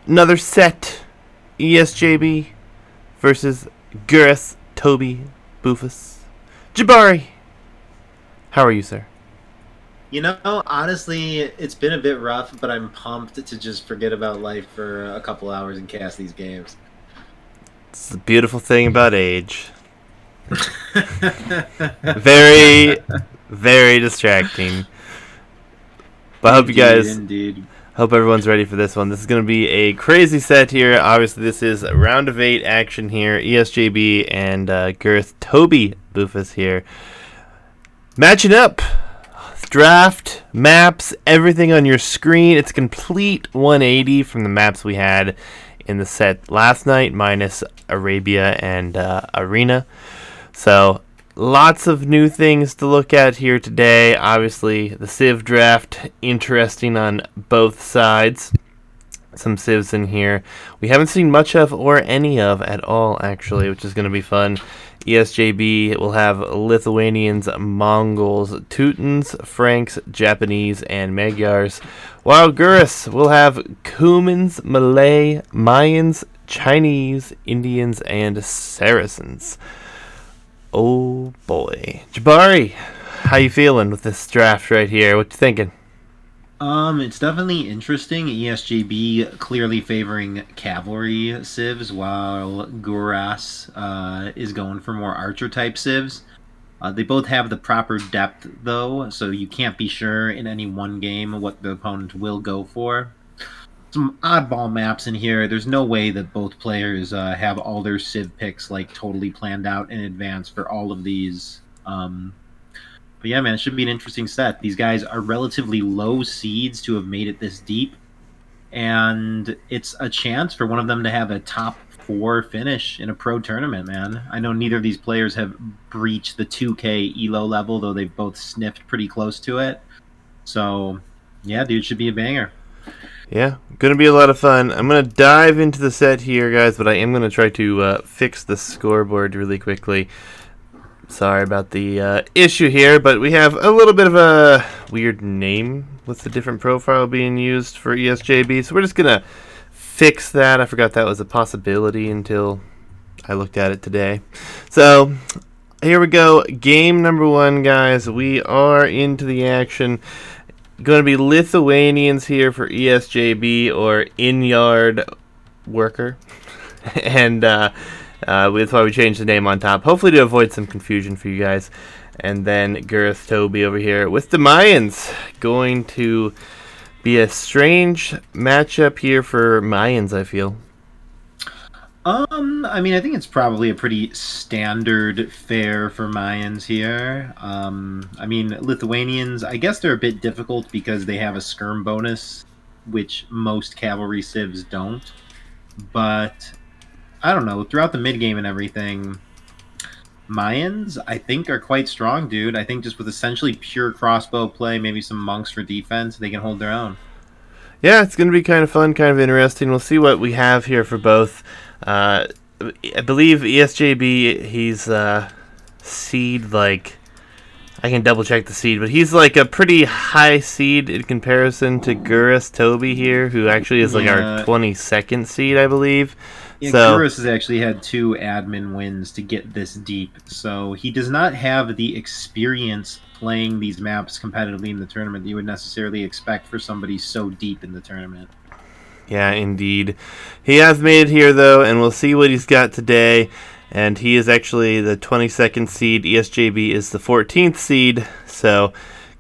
Another set. Esjb versus Gurastobbybufas. Jabari, how are you, sir? Honestly, it's been a bit rough, but I'm pumped to just forget about life for a couple hours and cast these games. It's the beautiful thing about age. Very, very distracting. But I hope you Indeed, guys, indeed. hope everyone's ready for this one. This is going to be a crazy set here. Obviously, this is a round of 8 action here. Esjb and Gurastobbybufas here. Matching up. Draft, maps, everything on your screen. It's a complete 180 from the maps we had in the set last night, minus Arabia and Arena. So, lots of new things to look at here today. Obviously, the Civ draft, interesting on both sides. Some Civs in here we haven't seen much of or any of at all, actually, which is going to be fun. Esjb will have Lithuanians, Mongols, Teutons, Franks, Japanese, and Magyars, while Guris will have Cumans, Malay, Mayans, Chinese, Indians, and Saracens. Oh boy. Jabari, how you feeling with this draft right here? What you thinking? It's definitely interesting. ESJB clearly favoring cavalry civs, while Guras is going for more archer type civs. They both have the proper depth, though, so you can't be sure in any one game what the opponent will go for. Some oddball maps in here. There's no way that both players have all their civ picks like totally planned out in advance for all of these. But yeah, man, it should be an interesting set. These guys are relatively low seeds to have made it this deep, and it's a chance for one of them to have a top 4 finish in a pro tournament, man. I know neither of these players have breached the 2K ELO level, though they've both sniffed pretty close to it. So, yeah, dude, should be a banger. Yeah, gonna be a lot of fun. I'm gonna dive into the set here, guys, but I am gonna try to fix the scoreboard really quickly. Sorry about the issue here, but we have a little bit of a weird name with the different profile being used for Esjb, so we're just gonna fix that. I forgot that was a possibility until I looked at it today. So here we go. Game number 1, guys. We are into the action. Going to be Lithuanians here for Esjb, or in-yard worker. And that's why we changed the name on top. Hopefully to avoid some confusion for you guys. And then Gurastoby over here with the Mayans. Going to be a strange matchup here for Mayans, I feel. I think it's probably a pretty standard fare for Mayans here. Lithuanians, I guess they're a bit difficult because they have a skirm bonus, which most cavalry civs don't. But I don't know, throughout the mid game and everything, Mayans, I think, are quite strong, dude. I think just with essentially pure crossbow play, maybe some monks for defense, they can hold their own. Yeah, it's going to be kind of fun, kind of interesting. We'll see what we have here for both. I believe Esjb, he's seed, like, I can double check the seed, but he's like a pretty high seed in comparison to Gurastoby here, who actually is like our 22nd seed, I believe. Yeah, So Gurus has actually had 2 admin wins to get this deep, so he does not have the experience playing these maps competitively in the tournament that you would necessarily expect for somebody so deep in the tournament. yeah, indeed. He has made it here, though, and we'll see what he's got today. And he is actually the 22nd seed. Esjb is the 14th seed. So,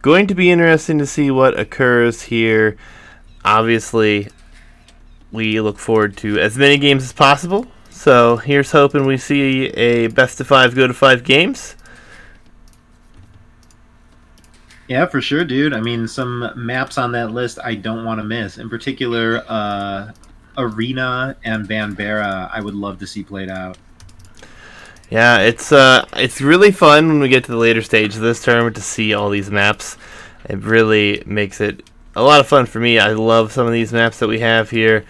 going to be interesting to see what occurs here. Obviously, we look forward to as many games as possible. So, here's hoping we see a best of 5 go to 5 games. Yeah, for sure, dude. Some maps on that list I don't want to miss. In particular, Arena and Banbera, I would love to see played out. Yeah, it's really fun when we get to the later stage of this tournament to see all these maps. It really makes it a lot of fun for me. I love some of these maps that we have here,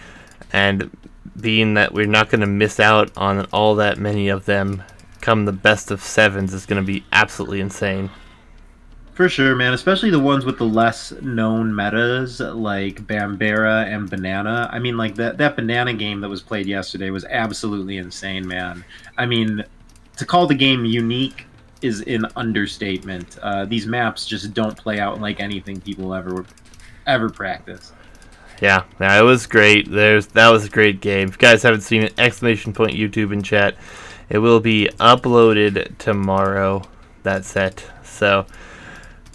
and being that we're not going to miss out on all that many of them come the best of 7s is going to be absolutely insane. For sure, man. Especially the ones with the less known metas like Bambera and Banana. I mean, like that Banana game that was played yesterday was absolutely insane, man. I mean, to call the game unique is an understatement. These maps just don't play out like anything people ever practice. Yeah, it was great. That was a great game. If you guys haven't seen it, exclamation point YouTube in chat. It will be uploaded tomorrow. That set. So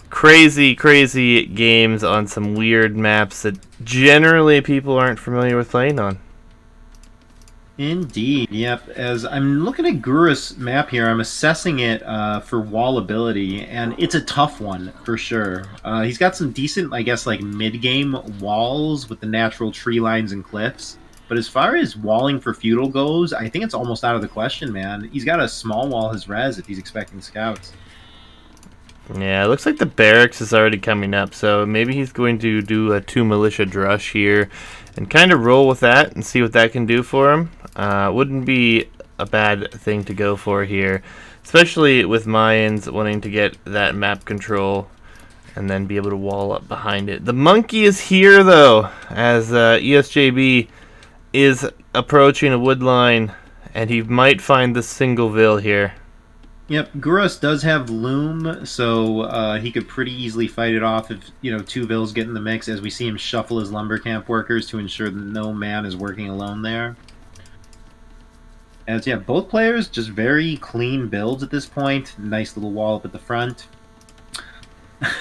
crazy, crazy games on some weird maps that generally people aren't familiar with playing on. Indeed, yep. As I'm looking at Guru's map here, I'm assessing it for wall ability, and it's a tough one for sure. He's got some decent, I guess, like mid-game walls with the natural tree lines and cliffs. But as far as walling for feudal goes, I think it's almost out of the question, man. He's got a small wall his res if he's expecting scouts. Yeah, it looks like the barracks is already coming up, so maybe he's going to do a 2 militia drush here and kind of roll with that and see what that can do for him. Wouldn't be a bad thing to go for here, especially with Mayans wanting to get that map control and then be able to wall up behind it. The monkey is here, though, as Esjb is approaching a wood line, and he might find the single vill here. Yep, Gurus does have Loom, so he could pretty easily fight it off if, two vills get in the mix, as we see him shuffle his lumber camp workers to ensure that no man is working alone there. As, yeah, both players just very clean builds at this point. Nice little wall up at the front.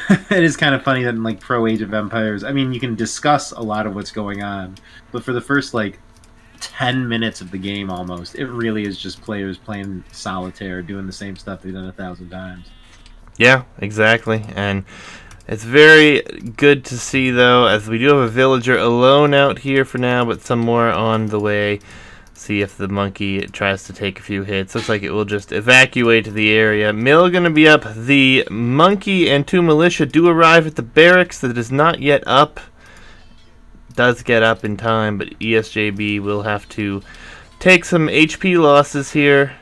It is kind of funny that in, like, Pro Age of Empires, I mean, you can discuss a lot of what's going on, but for the first, 10 minutes of the game almost, it really is just players playing solitaire, doing the same stuff they've done 1,000 times. Yeah, exactly. And it's very good to see, though, as we do have a villager alone out here for now, but some more on the way. See if the monkey tries to take a few hits. Looks like it will just evacuate the area. Mill going to be up. The monkey and 2 militia do arrive at the barracks that is not yet up. Does get up in time, but Esjb will have to take some HP losses here.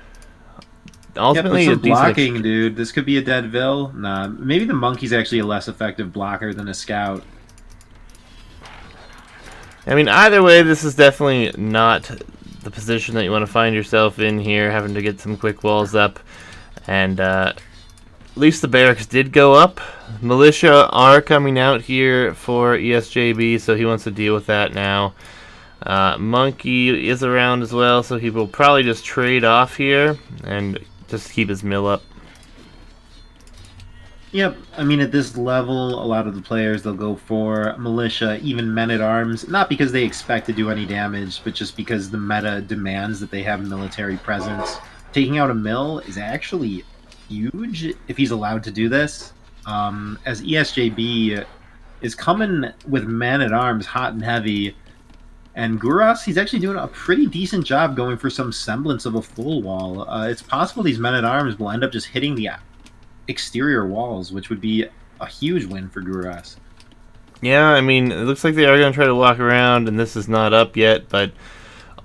Ultimately, yeah, but some blocking, dude. This could be a dead vill. Nah, maybe the monkey's actually a less effective blocker than a scout. I mean, either way, this is definitely not the position that you want to find yourself in here, having to get some quick walls up. And at least the barracks did go up. Militia are coming out here for Esjb, so he wants to deal with that now. Monkey is around as well, so he will probably just trade off here and just keep his mill up. Yep, I mean, at this level, a lot of the players, they'll go for militia, even men-at-arms, not because they expect to do any damage, but just because the meta demands that they have military presence. Taking out a mill is actually huge if he's allowed to do this, as Esjb is coming with men-at-arms hot and heavy, and Guras, he's actually doing a pretty decent job going for some semblance of a full wall. It's possible these men-at-arms will end up just hitting the exterior walls, which would be a huge win for Guras. Yeah, I mean, it looks like they are going to try to walk around, and this is not up yet, but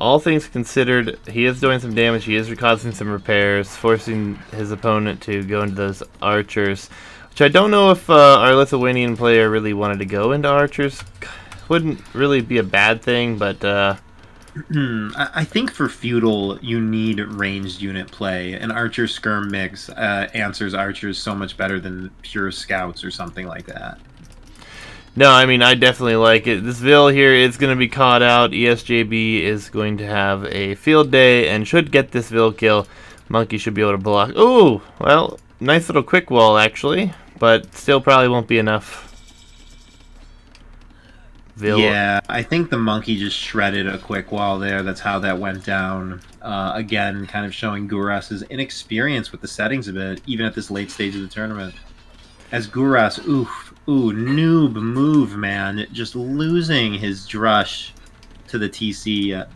all things considered, he is doing some damage. He is causing some repairs, forcing his opponent to go into those archers, which I don't know if our Lithuanian player really wanted to go into archers. Wouldn't really be a bad thing, but I think for feudal, you need ranged unit play. An archer skirm mix answers archers so much better than pure scouts or something like that. No, I mean, I definitely like it. This vill here is going to be caught out. Esjb is going to have a field day and should get this vill kill. Monkey should be able to block. Oh, well, nice little quick wall, actually, but still probably won't be enough. Yeah, I think the monkey just shredded a quick wall there. That's how that went down. Again, kind of showing Guras' inexperience with the settings a bit, even at this late stage of the tournament. As Guras, noob move, man. Just losing his drush to the TC.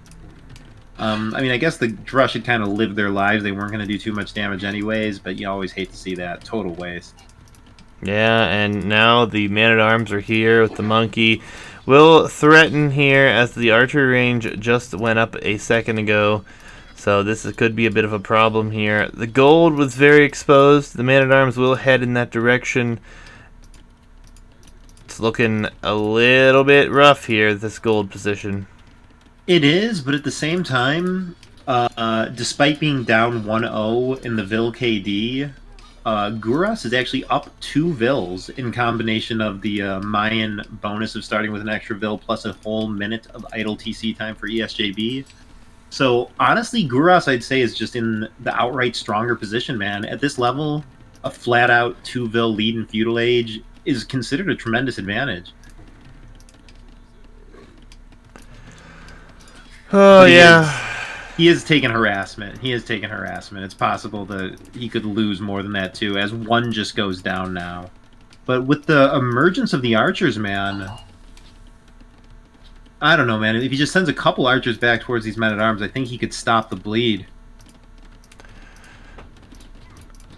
I mean, I guess the drush had kind of lived their lives. They weren't going to do too much damage anyways, but you always hate to see that. Total waste. Yeah, and now the man-at-arms are here with the monkey. Will threaten here as the archer range just went up a second ago. So this could be a bit of a problem here. The gold was very exposed. The man-at-arms will head in that direction. It's looking a little bit rough here, this gold position. It is, but at the same time, despite being down 1-0 in the Vil KD, Guras is actually up 2 Vils in combination of the Mayan bonus of starting with an extra Vil plus a whole minute of idle TC time for ESJB. So honestly, Guras, I'd say, is just in the outright stronger position, man. At this level, a flat-out 2 Vil lead in Feudal Age is considered a tremendous advantage. Oh, yeah. He is taking harassment. It's possible that he could lose more than that, too, as one just goes down now. But with the emergence of the archers, man, I don't know, man. If he just sends a couple archers back towards these men-at-arms, I think he could stop the bleed.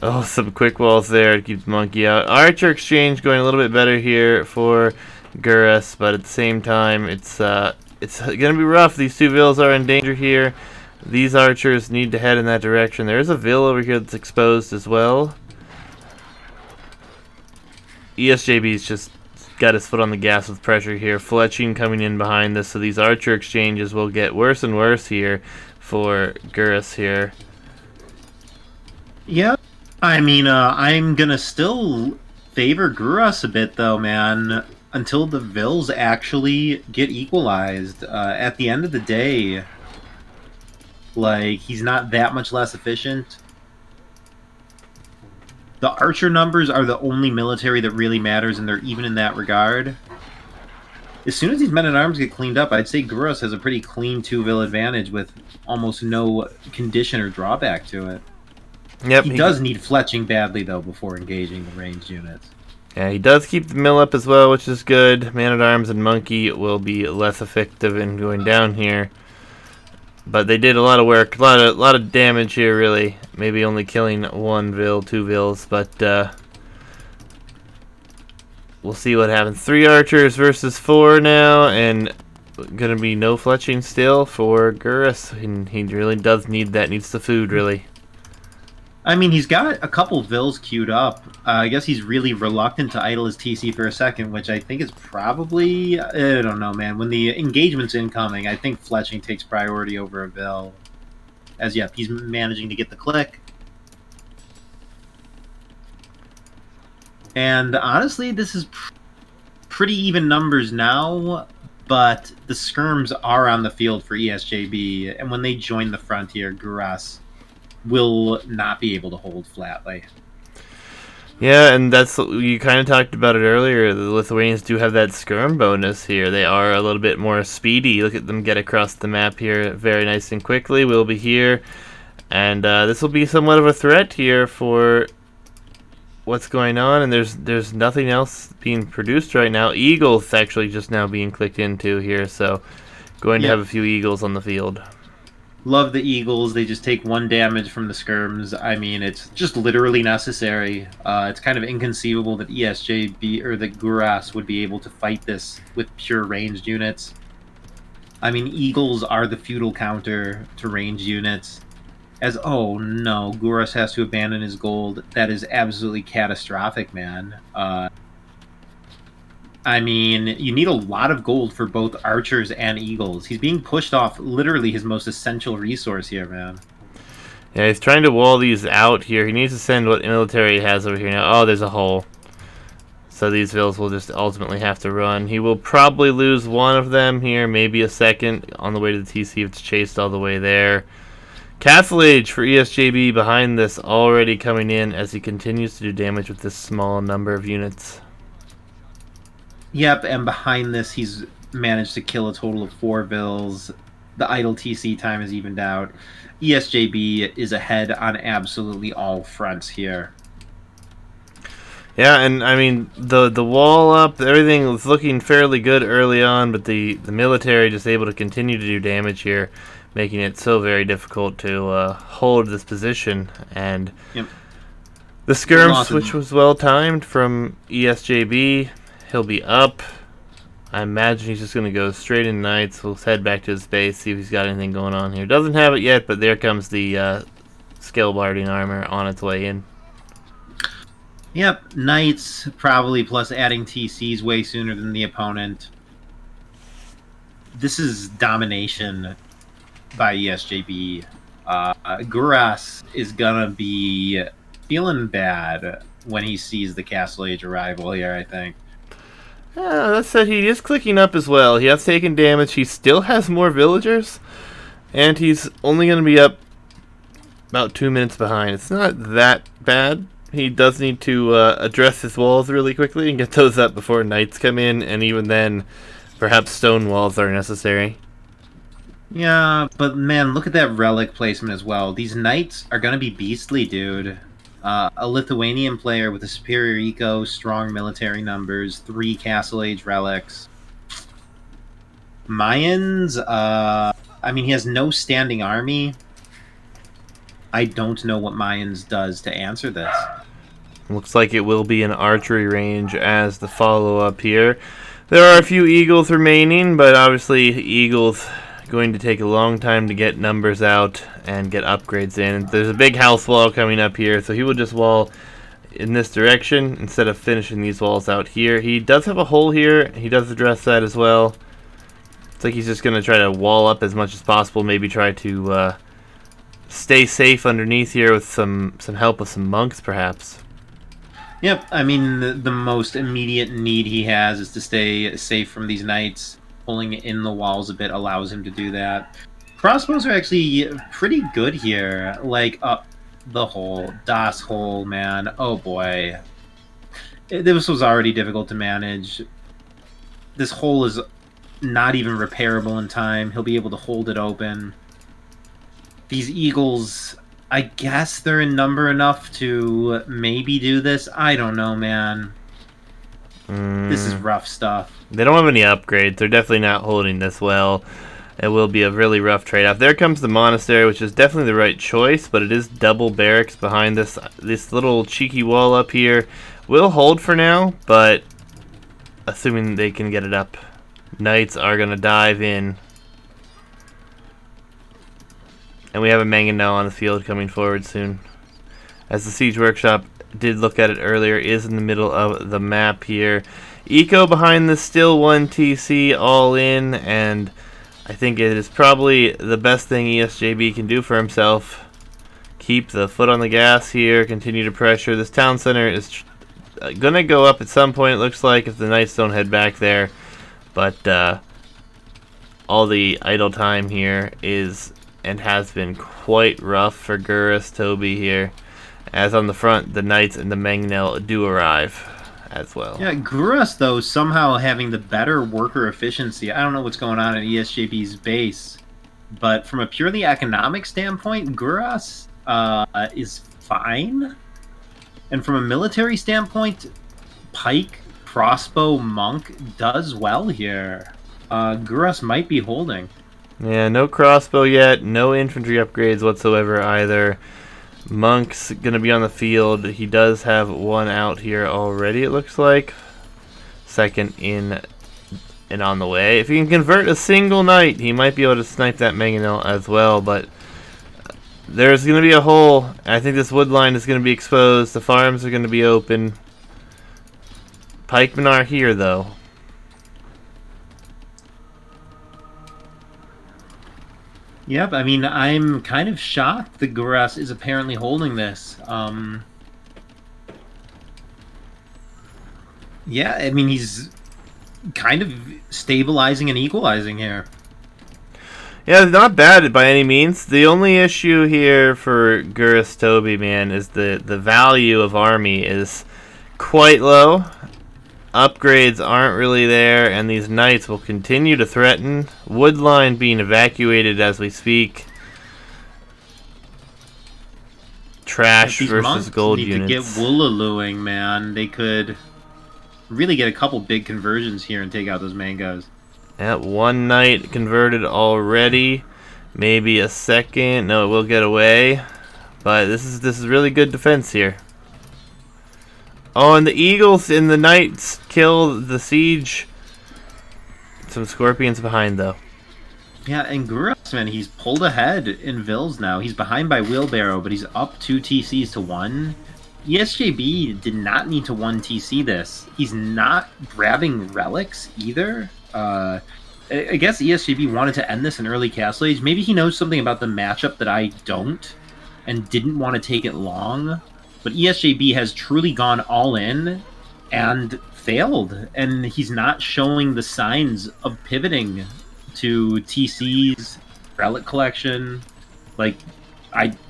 Oh, some quick walls there to keep the monkey out. Archer exchange going a little bit better here for Guras, but at the same time, it's going to be rough. These 2 Vils are in danger here. These archers need to head in that direction. There is a Vil over here that's exposed as well. ESJB's just got his foot on the gas with pressure here. Fletching coming in behind this, so these archer exchanges will get worse and worse here for Guras here. Yeah, I mean, I'm going to still favor Guras a bit, though, man, until the Vils actually get equalized. At the end of the day, like, he's not that much less efficient. The archer numbers are the only military that really matters, and they're even in that regard. As soon as these men-at-arms get cleaned up, I'd say Guras has a pretty clean 2 Vil advantage with almost no condition or drawback to it. Yep, he does need fletching badly, though, before engaging the ranged units. Yeah, he does keep the mill up as well, which is good. Man-at-Arms and Monkey will be less effective in going down here. But they did a lot of work, a lot of damage here, really. Maybe only killing 1 Vil, 2 Vils, but we'll see what happens. 3 archers versus 4 now, and gonna be no fletching still for Guras. And he really does need that, needs the food, really. I mean, he's got a couple Vils queued up. I guess he's really reluctant to idle his TC for a second, which I think is probably... I don't know, man. When the engagement's incoming, I think fletching takes priority over a Vil. As, yeah, he's managing to get the click. And honestly, this is pretty even numbers now, but the skirms are on the field for ESJB, and when they join the front here, Guras will not be able to hold flatly. Yeah, and that's, you kind of talked about it earlier. The Lithuanians do have that skirm bonus here. They are a little bit more speedy. Look at them get across the map here very nice and quickly. We'll be here, and this will be somewhat of a threat here for what's going on. And there's nothing else being produced right now. Eagles actually just now being clicked into here, so going to have a few Eagles on the field. Love the Eagles. They just take 1 damage from the skirms. I mean, it's just literally necessary. It's kind of inconceivable that ESJB or that Guras would be able to fight this with pure ranged units. I mean, Eagles are the feudal counter to ranged units. As, oh no, Guras has to abandon his gold. That is absolutely catastrophic, man. I mean, you need a lot of gold for both archers and eagles. He's being pushed off literally his most essential resource here, man. Yeah, he's trying to wall these out here. He needs to send what military he has over here now. Oh, there's a hole. So these Vils will just ultimately have to run. He will probably lose 1 of them here, maybe a second on the way to the TC if it's chased all the way there. Castle Age for ESJB behind this, already coming in as he continues to do damage with this small number of units. Yep, and behind this, he's managed to kill a total of 4 Vils. The idle TC time is evened out. ESJB is ahead on absolutely all fronts here. Yeah, and I mean, the wall up, everything was looking fairly good early on, but the military just able to continue to do damage here, making it so very difficult to hold this position. And the skirm switch was well timed from ESJB. He'll be up. I imagine he's just going to go straight in Knights. We'll head back to his base, see if he's got anything going on here. Doesn't have it yet, but there comes the Scalebarding armor on its way in. Yep, knights probably plus adding TCs way sooner than the opponent. This is domination by Esjb. Guras is gonna be feeling bad when he sees the Castle Age arrival here, I think. Yeah, that said, he is clicking up as well. He has taken damage. He still has more villagers, and he's only going to be up about 2 minutes behind. It's not that bad. He does need to address his walls really quickly and get those up before knights come in, and even then, perhaps stone walls are necessary. Yeah, but man, look at that relic placement as well. These knights are gonna be beastly, dude. A Lithuanian player with a superior eco, strong military numbers, 3 Castle Age relics. Mayans, I mean, he has no standing army. I don't know what Mayans does to answer this. Looks like it will be an archery range as the follow-up here. There are a few eagles remaining, but obviously eagles going to take a long time to get numbers out and get upgrades in. There's a big house wall coming up here, so he will just wall in this direction instead of finishing these walls out here. He does have a hole here. He does address that as well. It's like he's just going to try to wall up as much as possible, maybe try to stay safe underneath here with some help with some monks, perhaps. Yep, I mean, the most immediate need he has is to stay safe from these knights. Pulling in the walls a bit allows him to do that. Crossbows are actually pretty good here. Like, the hole. Das hole, man. Oh, boy. This was already difficult to manage. This hole is not even repairable in time. He'll be able to hold it open. These eagles, I guess they're in number enough to maybe do this. I don't know, man. This is rough stuff. They don't have any upgrades. They're definitely not holding this well. It will be a really rough trade-off. There comes the monastery, which is definitely the right choice, but it is double barracks behind this. This little cheeky wall up here will hold for now, but assuming they can get it up, knights are going to dive in. And we have a mangonel on the field coming forward soon. As the Siege Workshop did look at it earlier, is in the middle of the map here. Eco behind the still 1 TC all in, and I think it is probably the best thing Esjb can do for himself. Keep the foot on the gas here, continue to pressure. This town center is going to go up at some point, it looks like, if the knights don't head back there. But all the idle time here is and has been quite rough for Gurastobbybufas here. As on the front, the knights and the mangonel do arrive as well. Yeah, Guras, though, somehow having the better worker efficiency. I don't know what's going on at Esjb's base, but from a purely economic standpoint, Guras is fine. And from a military standpoint, pike, crossbow, monk does well here. Guras might be holding. Yeah, no crossbow yet, no infantry upgrades whatsoever either. Monk's gonna be on the field. He does have one out here already, it looks like. Second in and on the way. If he can convert a single knight, he might be able to snipe that mangonel as well, but there's gonna be a hole. I think this wood line is gonna be exposed. The farms are gonna be open. Pikemen are here though. Yep, I mean, I'm kind of shocked that Guras is apparently holding this. Yeah, I mean, he's kind of stabilizing and equalizing here. Yeah, not bad by any means. The only issue here for Gurastobbybufas, man, is the value of army is quite low. Upgrades aren't really there, and these knights will continue to threaten. Woodline being evacuated as we speak. Trash versus gold need units. to get Woolalooing, man. They could really get a couple big conversions here and take out those mangoes. Yeah, one knight converted already. Maybe a second. No, it will get away. But this is really good defense here. Oh, and the eagles and the knights kill the siege. Some scorpions behind, though. Yeah, and Guras, man, he's pulled ahead in Vills now. He's behind by Wheelbarrow, but he's up 2 TCs to 1. ESJB did not need to 1 TC this. He's not grabbing relics either. I guess ESJB wanted to end this in early Castle Age. Maybe he knows something about the matchup that I don't and didn't want to take it long. But ESJB has truly gone all in and failed. And he's not showing the signs of pivoting to TCs, relic collection. Like,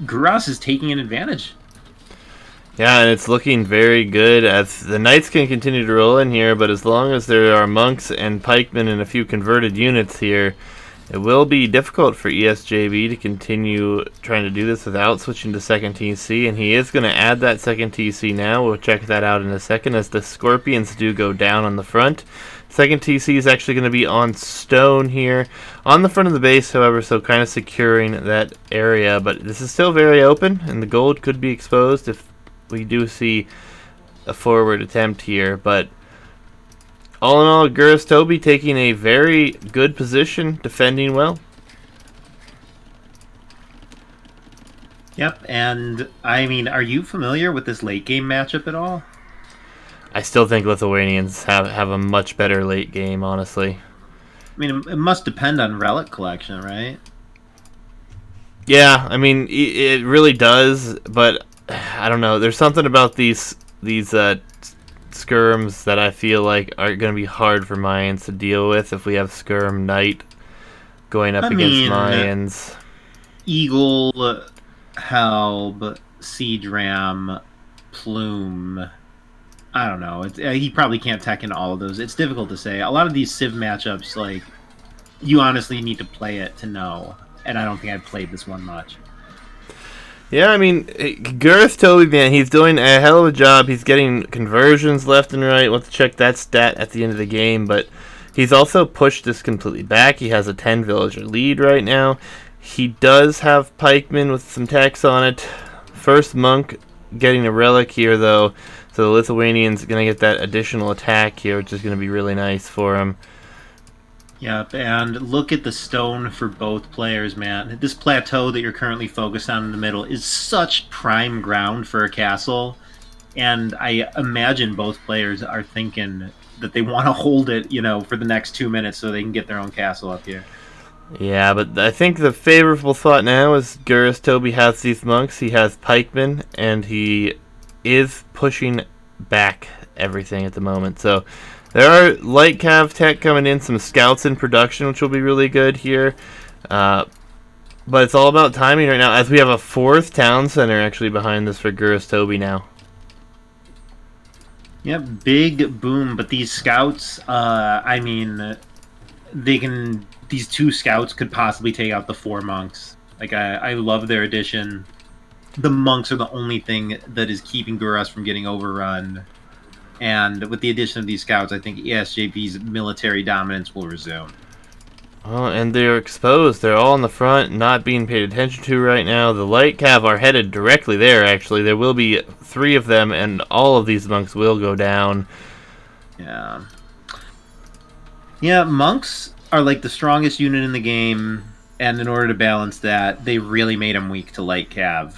Guras is taking an advantage. Yeah, and it's looking very good as the Knights can continue to roll in here, but as long as there are Monks and Pikemen and a few converted units here, it will be difficult for ESJB to continue trying to do this without switching to second TC, and he is going to add that second TC now. We'll check that out in a second as the Scorpions do go down on the front. Second TC is actually going to be on stone here on the front of the base, however, so kind of securing that area, but this is still very open, and the gold could be exposed if we do see a forward attempt here, but all in all, Gurastobbybufas taking a very good position, defending well. Yep, and I mean, are you familiar with this late game matchup at all? I still think Lithuanians have a much better late game, honestly. I mean, it must depend on relic collection, right? Yeah, I mean, it really does, but I don't know. There's something about these skirms that I feel like are going to be hard for Mayans to deal with if we have Skirm Knight going up against Mayans. Eagle, Helb, Siege Ram, Plume. I don't know. He probably can't tech in all of those. It's difficult to say. A lot of these Civ matchups, like, you honestly need to play it to know. And I don't think I've played this one much. Yeah, I mean, Gurastobbybufas, man, he's doing a hell of a job. He's getting conversions left and right. We'll have to check that stat at the end of the game, but he's also pushed this completely back. He has a 10-villager lead right now. He does have pikemen with some tax on it. First monk getting a relic here, though, so the Lithuanians are going to get that additional attack here, which is going to be really nice for him. Yep, and look at the stone for both players, man. This plateau that you're currently focused on in the middle is such prime ground for a castle, and I imagine both players are thinking that they want to hold it, you know, for the next 2 minutes so they can get their own castle up here. Yeah, but I think the favorable thought now is Gurastobbybufas has these monks, he has pikemen, and he is pushing back everything at the moment, so there are light cav tech coming in, some scouts in production, which will be really good here. But it's all about timing right now, as we have a 4th town center actually behind this for Gurastobbybufas now. Yep, big boom. But these scouts, I mean, these 2 scouts could possibly take out the 4 monks. Like, I love their addition. The monks are the only thing that is keeping Guras from getting overrun. And with the addition of these scouts, I think ESJB's military dominance will resume. Oh, and they're exposed. They're all in the front, not being paid attention to right now. The light cav are headed directly there, actually. There will be 3 of them, and all of these monks will go down. Yeah. Yeah, monks are like the strongest unit in the game, and in order to balance that, they really made them weak to light cav.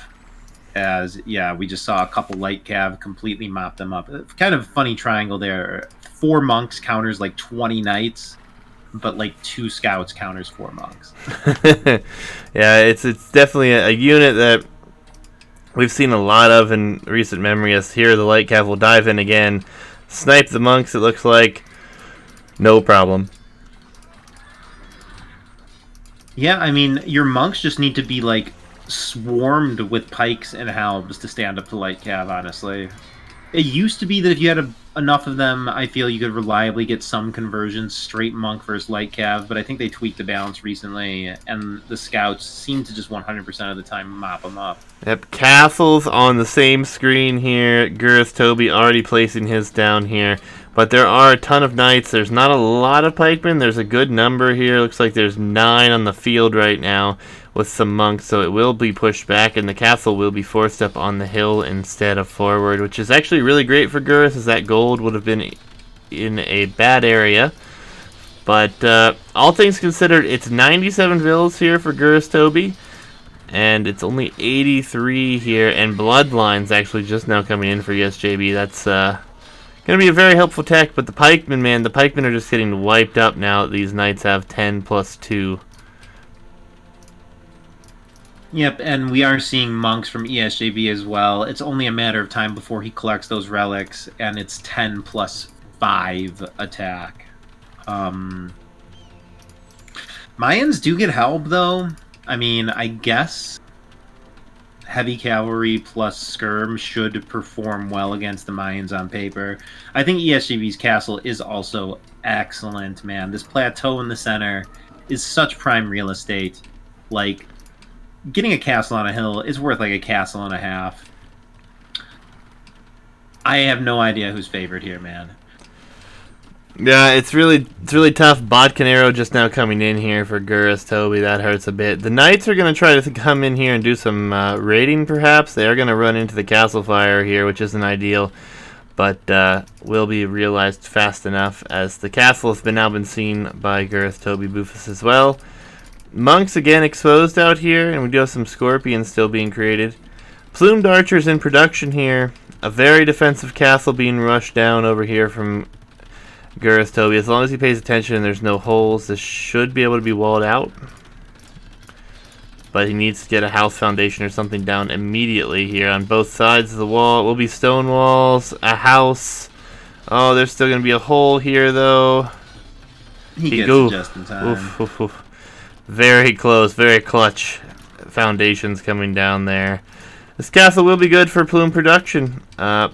As, yeah, we just saw a couple light cav completely mop them up. Kind of funny triangle there. 4 monks counters like 20 knights, but like 2 scouts counters 4 monks. Yeah, it's definitely a unit that we've seen a lot of in recent memory. As here, the light cav will dive in again, snipe the monks, it looks like. No problem. Yeah, I mean, your monks just need to be like swarmed with pikes and halbs to stand up to light cav, honestly. It used to be that if you had enough of them, I feel you could reliably get some conversions straight monk versus light cav, but I think they tweaked the balance recently, and the scouts seem to just 100% of the time mop them up. Yep, castles on the same screen here. Gurastobbybufas already placing his down here, but there are a ton of knights. There's not a lot of pikemen. There's a good number here. Looks like there's 9 on the field right now with some monks, so it will be pushed back, and the castle will be forced up on the hill instead of forward, which is actually really great for Guras, as that gold would have been in a bad area. But all things considered, it's 97 vills here for Gurastobbybufas. And it's only 83 here, and Bloodline's actually just now coming in for Esjb. That's going to be a very helpful tech, but the pikemen, man, the pikemen are just getting wiped up now that these knights have 10 plus 2. Yep, and we are seeing monks from Esjb as well. It's only a matter of time before he collects those relics, and it's 10 plus 5 attack. Mayans do get help, though. I mean, I guess heavy cavalry plus skirm should perform well against the Mayans on paper. I think Esjb's castle is also excellent, man. This plateau in the center is such prime real estate. Like, getting a castle on a hill is worth like a castle and a half. I have no idea who's favored here, man. Yeah, it's really tough. Bodcanero just now coming in here for Gurastobbybufas. That hurts a bit. The Knights are going to try to come in here and do some raiding, perhaps. They are going to run into the castle fire here, which isn't ideal, but will be realized fast enough as the castle has now been seen by Gurastobbybufas as well. Monks again exposed out here, and we do have some Scorpions still being created. Plumed Archers in production here. A very defensive castle being rushed down over here from Gurastobbybufas. As long as he pays attention and there's no holes, this should be able to be walled out. But he needs to get a house foundation or something down immediately here on both sides of the wall. It will be stone walls, a house. Oh, there's still going to be a hole here, though. He gets it just in time. Oof, oof, oof. Very close, very clutch foundations coming down there. This castle will be good for plume production.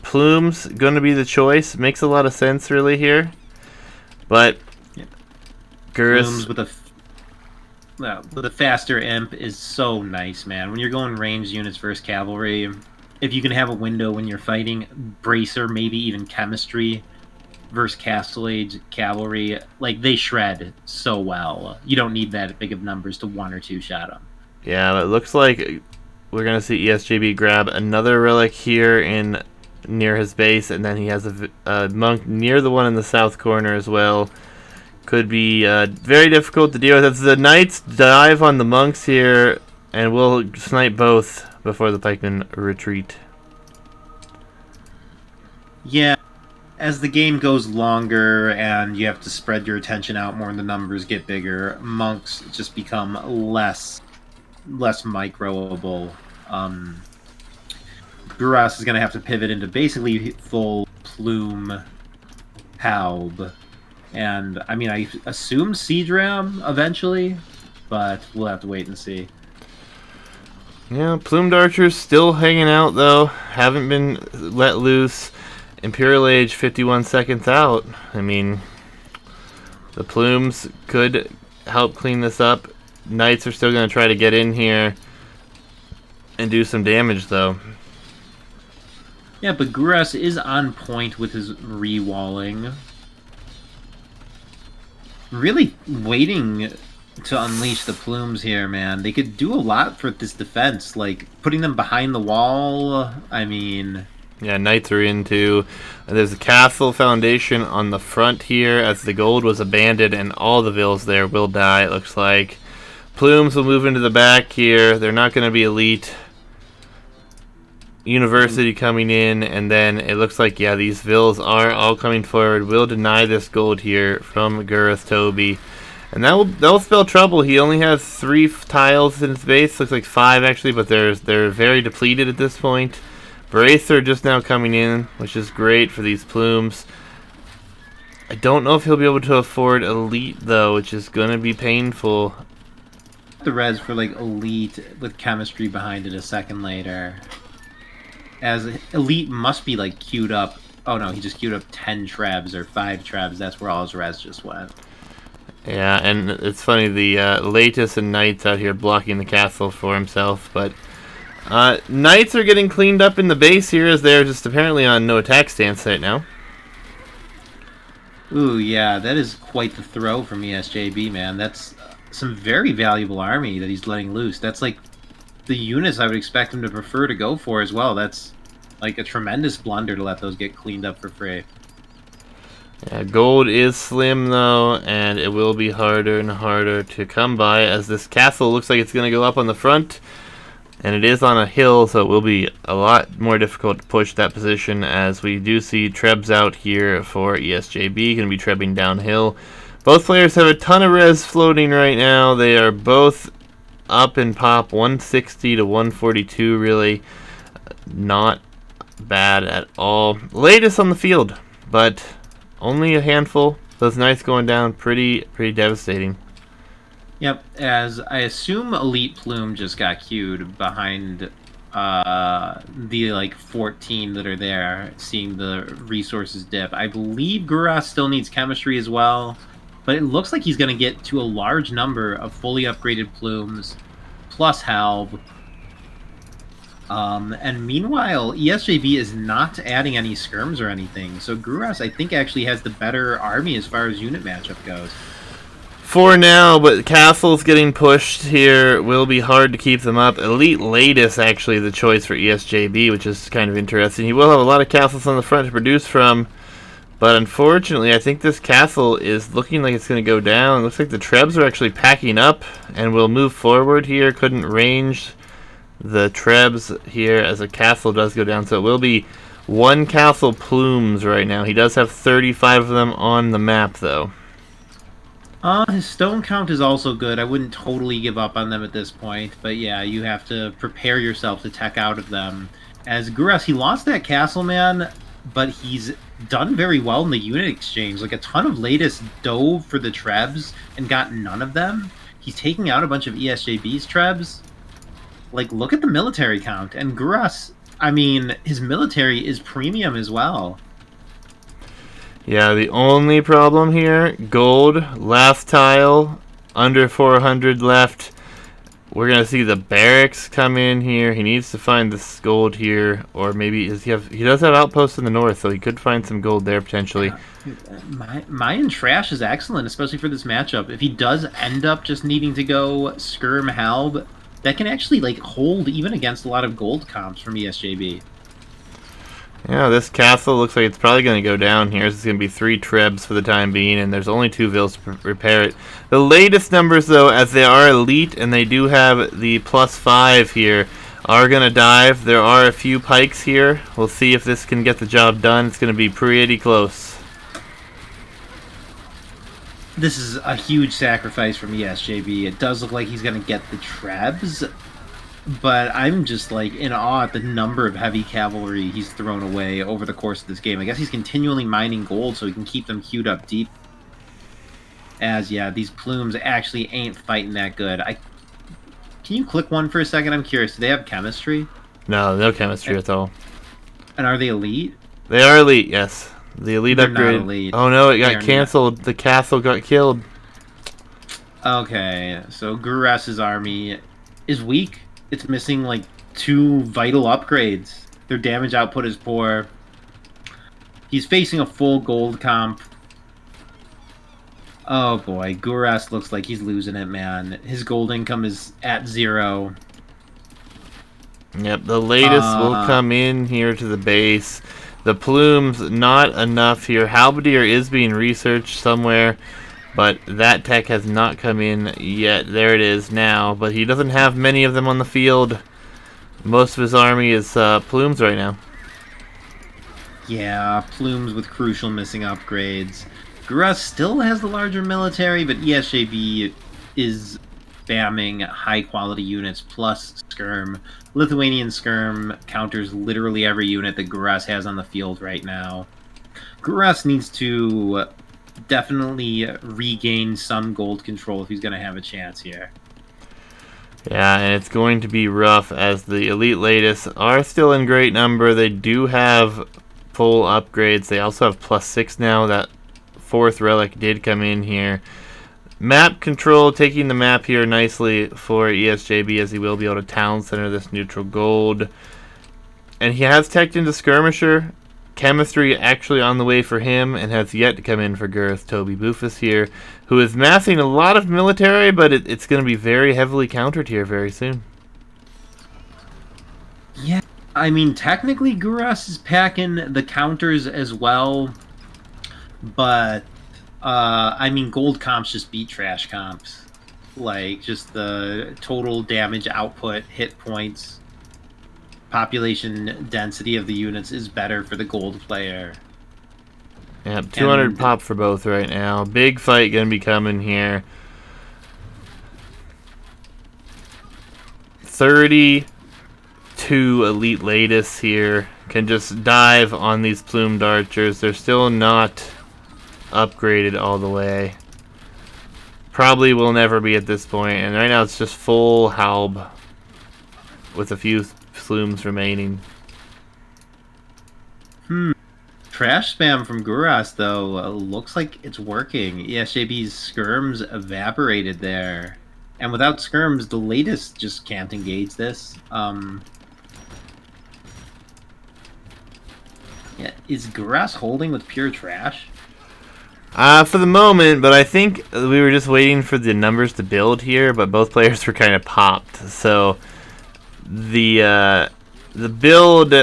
Plume's going to be the choice. Makes a lot of sense, really, here. But yeah. Plumes with a faster imp is so nice, man. When you're going ranged units versus cavalry, if you can have a window when you're fighting bracer, maybe even chemistry versus castle age cavalry, like they shred so well. You don't need that big of numbers to one or two shot them. Yeah, it looks like we're gonna see Esjb grab another relic here in near his base, and then he has a monk near the one in the south corner as well. Could be very difficult to deal with. As the knights dive on the monks here, and we'll snipe both before the pikemen retreat. Yeah, as the game goes longer and you have to spread your attention out more and the numbers get bigger, monks just become less microable. Buras is going to have to pivot into basically full plume Haub. And, I mean, I assume Siege Ram eventually, but we'll have to wait and see. Yeah, Plumed Archers still hanging out, though. Haven't been let loose. Imperial Age 51 seconds out. I mean, the Plumes could help clean this up. Knights are still going to try to get in here and do some damage, though. Yeah, but Guras is on point with his re-walling. Really waiting to unleash the plumes here, man. They could do a lot for this defense, like putting them behind the wall. I mean, yeah, knights are into. There's a castle foundation on the front here, as the gold was abandoned, and all the vills there will die. It looks like plumes will move into the back here. They're not going to be elite. University coming in, and then it looks like, yeah, these vills are all coming forward. We'll deny this gold here from Gurastobbybufas, and that'll spell trouble. He only has 3 tiles in his base. Looks like 5 actually, but they're very depleted at this point. Bracer just now coming in, which is great for these plumes. I don't know if he'll be able to afford elite though, which is gonna be painful. The res for like elite with chemistry behind it a second later. As elite must be like queued up. Oh no, he just queued up 10 trebs or 5 trebs. That's where all his res just went. Yeah, and it's funny, the Latus and Knights out here blocking the castle for himself, but Knights are getting cleaned up in the base here as they're just apparently on no attack stance right now. Ooh, yeah, that is quite the throw from Esjb, man. That's some very valuable army that he's letting loose. That's like the units I would expect him to prefer to go for as well. That's like a tremendous blunder to let those get cleaned up for free. Yeah, gold is slim though, and it will be harder and harder to come by as this castle looks like it's going to go up on the front. And it is on a hill, so it will be a lot more difficult to push that position, as we do see Trebs out here for Esjb, going to be trebbing downhill. Both players have a ton of res floating right now. They are both up in pop, 160 to 142, really not bad at all. Latest on the field, but only a handful. Those knights going down, pretty devastating. Yep, as I assume Elite Plume just got queued behind the like 14 that are there, seeing the resources dip. I believe Guras still needs chemistry as well, but it looks like he's going to get to a large number of fully upgraded plumes plus Halb. And meanwhile, Esjb is not adding any skirms or anything, so Guras I think actually has the better army as far as unit matchup goes. For now, but castles getting pushed here will be hard to keep them up. Elite Latest actually the choice for Esjb, which is kind of interesting. He will have a lot of castles on the front to produce from, but unfortunately I think this castle is looking like it's going to go down. It looks like the Trebs are actually packing up and will move forward here. Couldn't range the Trebs here as a castle does go down, so it will be one castle plumes right now. He does have 35 of them on the map though. His stone count is also good. I wouldn't totally give up on them at this point, but yeah, you have to prepare yourself to tech out of them. As Guras, he lost that castle, man, but he's done very well in the unit exchange. Like, a ton of latest dove for the Trebs and got none of them. He's taking out a bunch of Esjb's Trebs. Like, look at the military count. And Guras, I mean, his military is premium as well. Yeah, the only problem here, gold, last tile, under 400 left. We're going to see the barracks come in here. He needs to find this gold here, or maybe he does have outposts in the north, so he could find some gold there potentially. Mayan Trash is excellent, especially for this matchup. If he does end up just needing to go Skirm Halb, that can actually like hold even against a lot of gold comps from Esjb. Yeah, this castle looks like it's probably going to go down here. It's going to be 3 Trebs for the time being, and there's only 2 Vils to repair it. The latest numbers, though, as they are elite, and they do have the +5 here, are going to dive. There are a few pikes here. We'll see if this can get the job done. It's going to be pretty close. This is a huge sacrifice from Esjb. It does look like he's going to get the Trebs, but I'm just like in awe at the number of heavy cavalry he's thrown away over the course of this game. I guess he's continually mining gold so he can keep them queued up deep. As yeah, these plumes actually ain't fighting that good. Can you click one for a second? I'm curious. Do they have chemistry? No chemistry at all. And are they elite? They are elite, yes. The elite They're upgrade. not elite. Oh no, it got canceled. The castle got killed. Okay, so Guras's army is weak. It's missing like 2 vital upgrades. Their damage output is poor. He's facing a full gold comp. Oh boy, Guras looks like he's losing it, man. His gold income is at 0. Yep, the latest will come in here to the base. The plumes, not enough here. Halberdier is being researched somewhere, but that tech has not come in yet. There it is now, but he doesn't have many of them on the field. Most of his army is plumes right now. Yeah, plumes with crucial missing upgrades. Guras still has the larger military, but Esjb is spamming high-quality units plus Skirm. Lithuanian Skirm counters literally every unit that Guras has on the field right now. Guras needs to definitely regain some gold control if he's going to have a chance here. Yeah, and it's going to be rough as the elite latest are still in great number. They do have full upgrades. They also have +6 now. That 4th relic did come in here. Map control, taking the map here nicely for Esjb, as he will be able to town center this neutral gold. And he has teched into Skirmisher. Chemistry actually on the way for him, and has yet to come in for Gurastobbybufas here, who is massing a lot of military, but it's going to be very heavily countered here very soon. Yeah, I mean, technically Guras is packing the counters as well, but I mean, gold comps just beat trash comps. Like, just the total damage output, hit points, population density of the units is better for the gold player. Yep, 200 pop for both right now. Big fight gonna be coming here. 32 elite latest here. Can just dive on these plumed archers. They're still not upgraded all the way. Probably will never be at this point. And right now it's just full halb with a few plumes remaining. Trash spam from Guras, though, looks like it's working. Esjb's skirms evaporated there. And without skirms, the latest just can't engage this. Yeah, is Guras holding with pure trash? For the moment, but I think we were just waiting for the numbers to build here, but both players were kind of popped. So the build,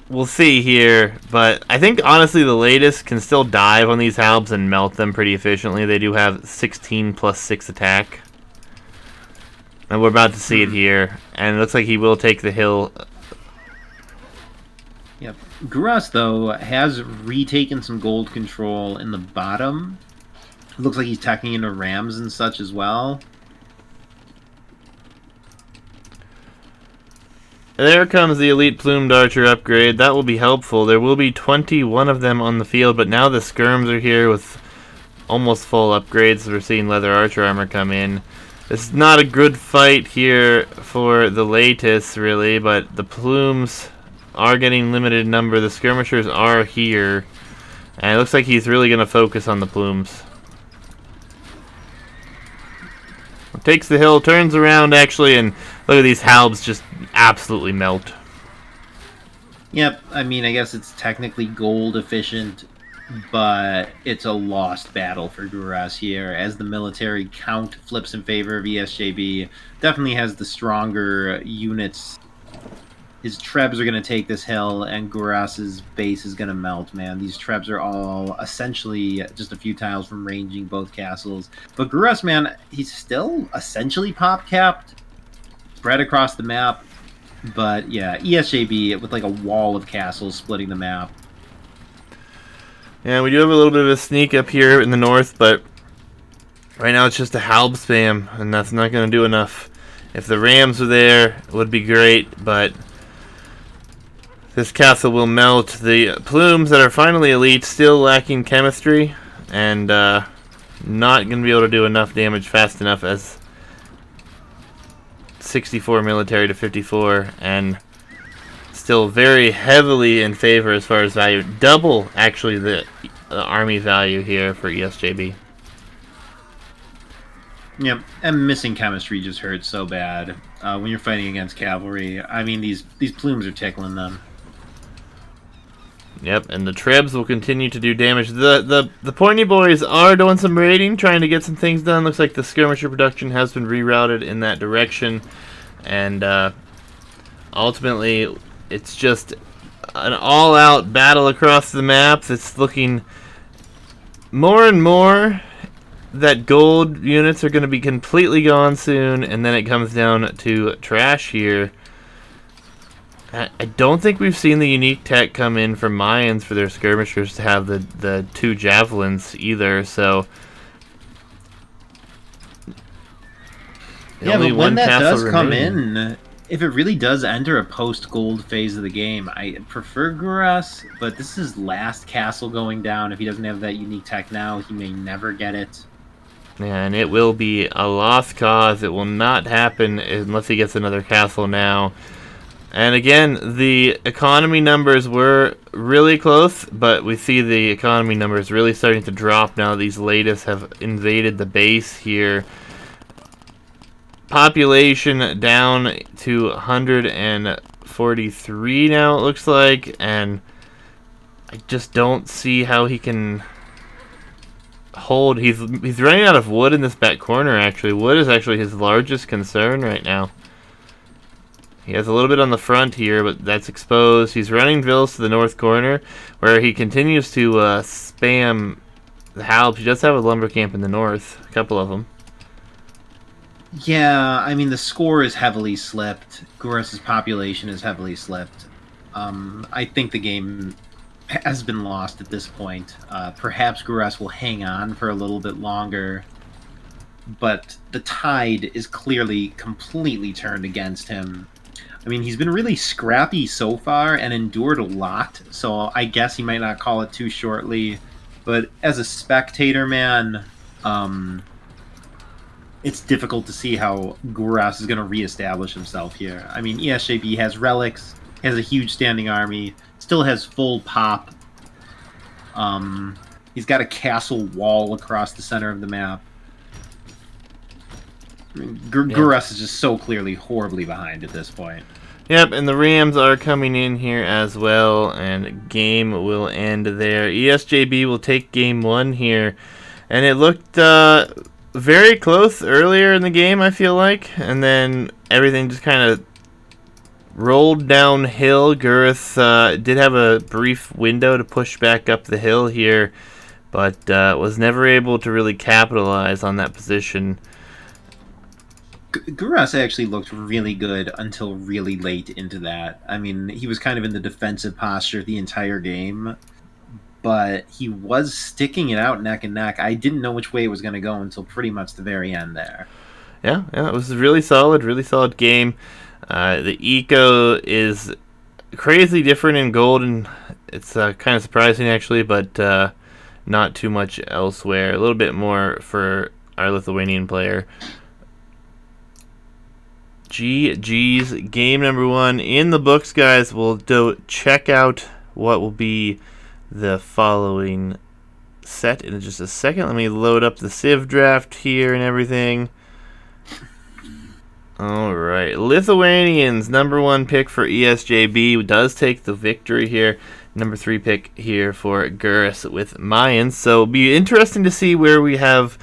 we'll see here, but I think honestly the latest can still dive on these halbs and melt them pretty efficiently. They do have 16 plus 6 attack. And we're about to see it here. And it looks like he will take the hill. Yep. Guras, though, has retaken some gold control in the bottom. It looks like he's tacking into rams and such as well. There comes the elite plumed archer upgrade. That will be helpful. There will be 21 of them on the field, but now the skirms are here with almost full upgrades. We're seeing leather archer armor come in. This is not a good fight here for the latest, really, but the plumes are getting limited number. The skirmishers are here, and it looks like he's really going to focus on the plumes. Takes the hill, turns around actually, and look at these halbs just absolutely melt. Yep, I mean, I guess it's technically gold efficient, but it's a lost battle for Guras here, as the military count flips in favor of Esjb. Definitely has the stronger units. His trebs are going to take this hill, and Guras's base is going to melt, man. These trebs are all essentially just a few tiles from ranging both castles. But Guras, man, he's still essentially pop-capped, spread across the map. But, yeah, Esjb with like a wall of castles splitting the map. Yeah, we do have a little bit of a sneak up here in the north, but right now it's just a halb spam, and that's not going to do enough. If the rams were there, it would be great, but this castle will melt. The plumes that are finally elite still lacking chemistry, and not going to be able to do enough damage fast enough as 64 military to 54, and still very heavily in favor as far as value. Double, actually, the army value here for Esjb. Yep, and missing chemistry just hurts so bad when you're fighting against cavalry. I mean, these plumes are tickling them. Yep, and the trebs will continue to do damage. The pointy boys are doing some raiding, trying to get some things done. Looks like the skirmisher production has been rerouted in that direction, and ultimately it's just an all-out battle across the map. It's looking more and more that gold units are going to be completely gone soon, and then it comes down to trash here. I don't think we've seen the unique tech come in from Mayans for their skirmishers to have the two javelins either, so yeah, but when that does come in, if it really does enter a post-gold phase of the game, I prefer Guras, but this is his last castle going down. If he doesn't have that unique tech now, he may never get it. Yeah, and it will be a lost cause. It will not happen unless he gets another castle now. And again, the economy numbers were really close, but we see the economy numbers really starting to drop now. These latest have invaded the base here. Population down to 143 now, it looks like, and I just don't see how he can hold. He's running out of wood in this back corner, actually. Wood is actually his largest concern right now. He has a little bit on the front here, but that's exposed. He's running villas to the north corner, where he continues to spam the halbs. He does have a lumber camp in the north, a couple of them. Yeah, I mean the score is heavily slipped. Guras's population is heavily slipped. I think the game has been lost at this point. Perhaps Guras will hang on for a little bit longer, but the tide is clearly completely turned against him. I mean, he's been really scrappy so far and endured a lot, so I guess he might not call it too shortly. But as a spectator, man, it's difficult to see how Guras is going to reestablish himself here. I mean, ESJB has relics, has a huge standing army, still has full pop. He's got a castle wall across the center of the map. I mean, Guras is just so clearly horribly behind at this point. Yep, and the Rams are coming in here as well, and game will end there. ESJB will take game 1 here, and it looked very close earlier in the game, I feel like, and then everything just kind of rolled downhill. Girth did have a brief window to push back up the hill here, but was never able to really capitalize on that position. Guras actually looked really good until really late into that. I mean, he was kind of in the defensive posture the entire game, but he was sticking it out neck and neck. I didn't know which way it was going to go until pretty much the very end there. Yeah, it was a really solid game. The eco is crazy different in gold, and it's kind of surprising actually, but not too much elsewhere. A little bit more for our Lithuanian player. GG's game number 1 in the books, guys. We'll check out what will be the following set in just a second. Let me load up the Civ draft here and everything. Alright, Lithuanians, number 1 pick for ESJB does take the victory here. Number 3 pick here for Gurus with Mayans. So it'll be interesting to see where we have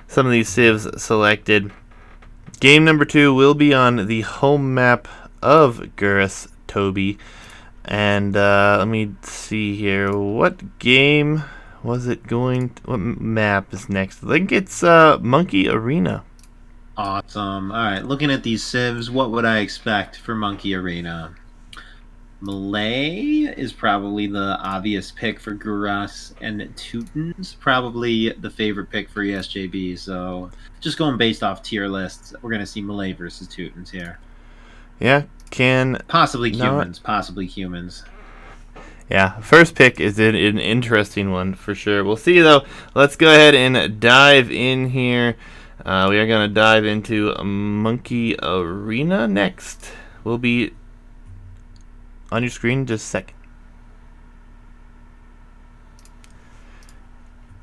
some of these civs selected. Game number 2 will be on the home map of Gurastobbybufas. And let me see here. What game was it going to, what map is next? I think it's Monkey Arena. Awesome. All right, looking at these civs, what would I expect for Monkey Arena? Malay is probably the obvious pick for Guras, and Teuton's probably the favorite pick for ESJB. So just going based off tier lists, we're going to see Malay versus Teuton's here. Yeah, possibly humans. Yeah, first pick is an interesting one for sure. We'll see though. Let's go ahead and dive in here. We are going to dive into Monkey Arena next. We'll be on your screen in just a second.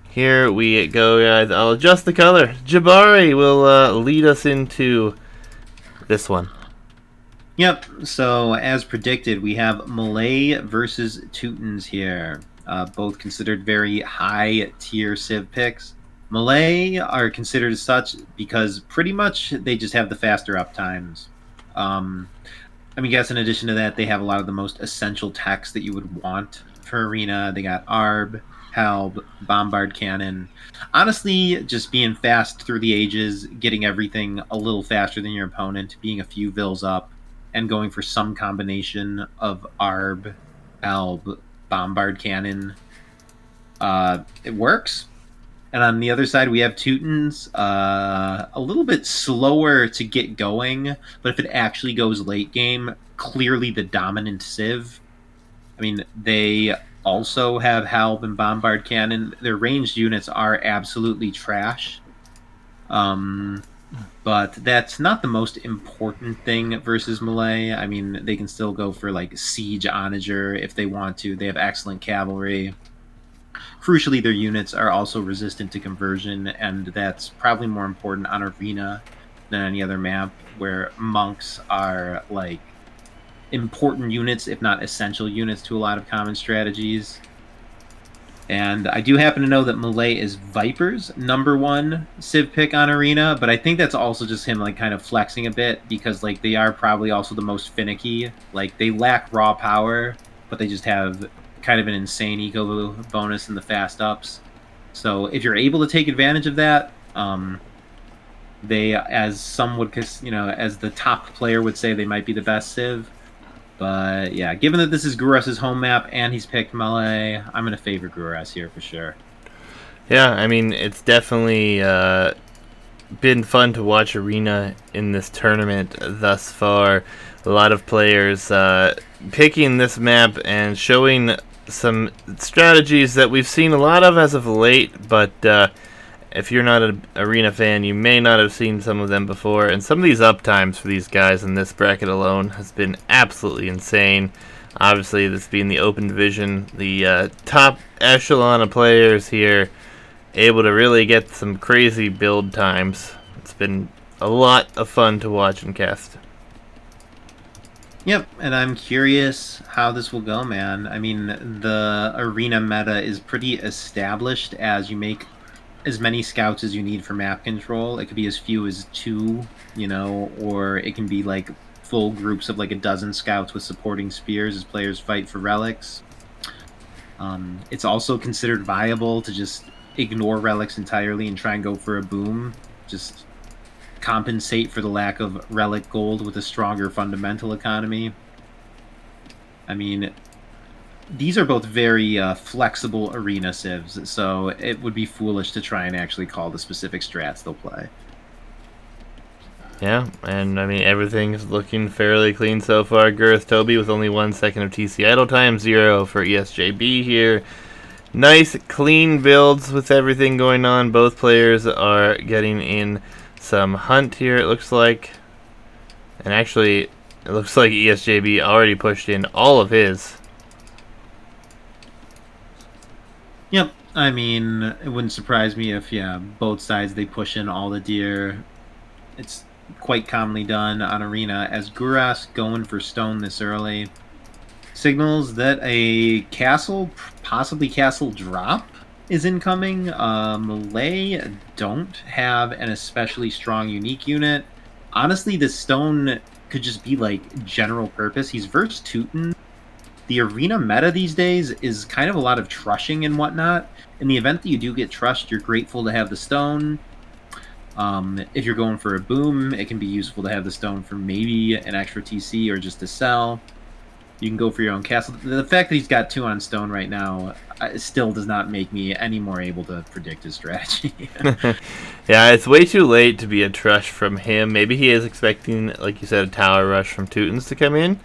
Here we go, guys. I'll adjust the color. Jabari will lead us into this one. Yep, so as predicted, we have Malay versus Teutons here. Both considered very high tier Civ picks. Malay are considered as such because pretty much they just have the faster uptimes. I guess in addition to that, they have a lot of the most essential techs that you would want for Arena. They got Arb, Halb, Bombard Cannon. Honestly, just being fast through the ages, getting everything a little faster than your opponent, being a few vills up, and going for some combination of Arb, Halb, Bombard Cannon. It works. And on the other side, we have Teutons, a little bit slower to get going, but if it actually goes late game, clearly the dominant Civ. I mean, they also have Halb and Bombard Cannon. Their ranged units are absolutely trash. But that's not the most important thing versus Malay. I mean, they can still go for, like, Siege Onager if they want to. They have excellent cavalry. Crucially, their units are also resistant to conversion, and that's probably more important on Arena than any other map, where monks are, like, important units, if not essential units, to a lot of common strategies. And I do happen to know that Malay is Viper's number 1 Civ pick on Arena, but I think that's also just him, like, kind of flexing a bit, because, like, they are probably also the most finicky. Like, they lack raw power, but they just have kind of an insane eco bonus in the fast ups. So if you're able to take advantage of that, They, as some would, as the top player would say, they might be the best Civ. But yeah, given that this is Guras's home map and he's picked Melee, I'm going to favor Guras here for sure. Yeah, I mean, it's definitely been fun to watch Arena in this tournament thus far. A lot of players picking this map and showing some strategies that we've seen a lot of as of late, but if you're not an Arena fan, you may not have seen some of them before. And some of these uptimes for these guys in this bracket alone has been absolutely insane. Obviously, this being the open division, the top echelon of players here able to really get some crazy build times. It's been a lot of fun to watch and cast. Yep, and I'm curious how this will go, man. I mean, the Arena meta is pretty established as you make as many scouts as you need for map control. It could be as few as 2, or it can be like full groups of like a dozen scouts with supporting spears as players fight for relics. It's also considered viable to just ignore relics entirely and try and go for a boom. Just compensate for the lack of relic gold with a stronger fundamental economy. I mean, these are both very flexible Arena civs, so it would be foolish to try and actually call the specific strats they'll play. Yeah, and I mean, everything's looking fairly clean so far. Gurastobbybufas with only 1 second of TC idle time, 0 for Esjb here. Nice, clean builds with everything going on. Both players are getting in some hunt here, it looks like. And actually, it looks like Esjb already pushed in all of his. Yep, I mean, it wouldn't surprise me if, both sides, they push in all the deer. It's quite commonly done on Arena, as Guras going for stone this early signals that a castle, possibly castle drop, is incoming. Melee don't have an especially strong unique unit. Honestly, this stone could just be like general purpose. He's versed Teuton. The Arena meta these days is kind of a lot of trushing and whatnot. In the event that you do get trushed, you're grateful to have the stone. If you're going for a boom, it can be useful to have the stone for maybe an extra TC or just to sell. You can go for your own castle. The fact that he's got 2 on stone right now still does not make me any more able to predict his strategy. Yeah, it's way too late to be a trush from him. Maybe he is expecting, like you said, a tower rush from Teutons to come in.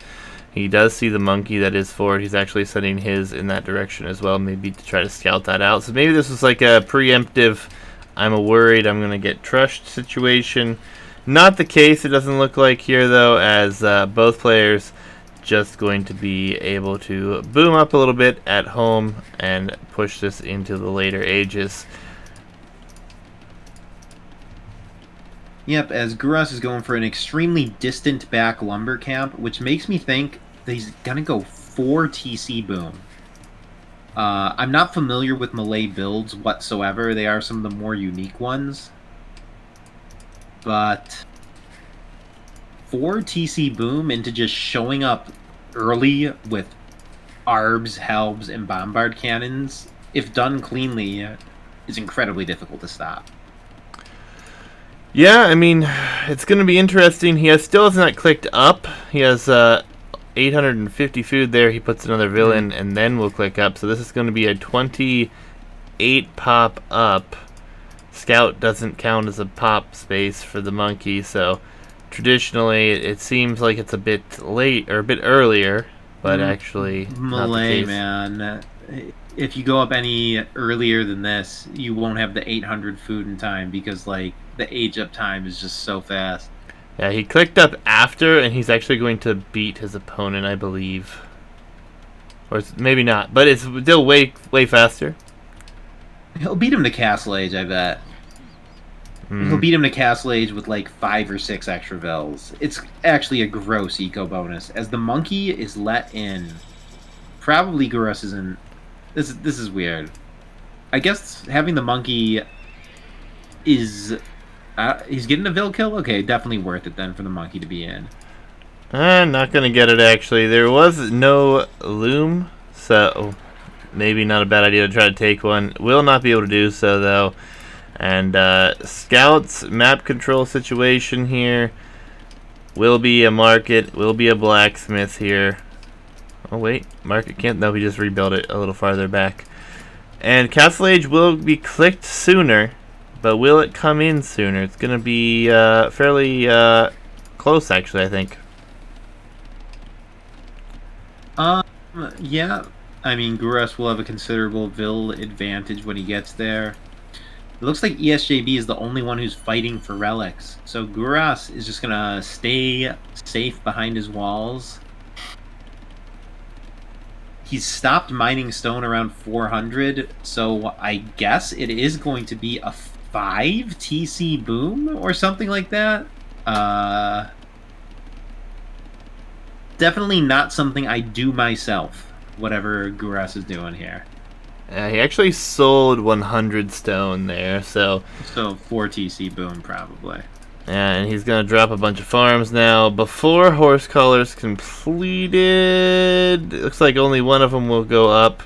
He does see the monkey that is forward. He's actually sending his in that direction as well, maybe to try to scout that out. So maybe this was like a preemptive, I'm worried I'm going to get trushed situation. Not the case, it doesn't look like here, though, as both players just going to be able to boom up a little bit at home and push this into the later ages. Yep, as Guras is going for an extremely distant back lumber camp, which makes me think that he's going to go 4 TC boom. I'm not familiar with Melee builds whatsoever. They are some of the more unique ones. But 4 TC boom into just showing up early with arbs, helbs, and bombard cannons, if done cleanly, is incredibly difficult to stop. Yeah, I mean, it's going to be interesting. He still has not clicked up. He has 850 food there. He puts another villain and then we'll click up. So this is going to be a 28 pop up. Scout doesn't count as a pop space for the monkey, so traditionally it seems like it's a bit late or a bit earlier, but actually not the Melee, case. man. If you go up any earlier than this, you won't have the 800 food in time because like the age up time is just so fast. Yeah, he clicked up after, and he's actually going to beat his opponent, I believe. Or maybe not, but it's still way faster. He'll beat him to Castle Age, I bet. He'll beat him to Castle Age with like 5 or 6 extra vills. It's actually a gross eco bonus. As the monkey is let in, probably Guras isn't... This is weird. I guess having the monkey is... he's getting a vill kill? Okay, definitely worth it then for the monkey to be in. Not going to get it, actually. There was no loom, so maybe not a bad idea to try to take one. Will not be able to do so, though. And Scouts map control situation here will be a market, will be a blacksmith here. Oh wait, market can't. No, we just rebuilt it a little farther back. And Castle Age will be clicked sooner, but will it come in sooner? It's gonna be fairly close, actually, I think. Yeah. I mean, Guras will have a considerable Vil advantage when he gets there. It looks like Esjb is the only one who's fighting for relics. So Guras is just gonna stay safe behind his walls. He's stopped mining stone around 400, so I guess it is going to be a 5 TC boom or something like that. Definitely not something I do myself, whatever Guras is doing here. He actually sold 100 stone there, so 4 TC boom probably. And he's gonna drop a bunch of farms now. Before horse colors completed, it looks like only one of them will go up.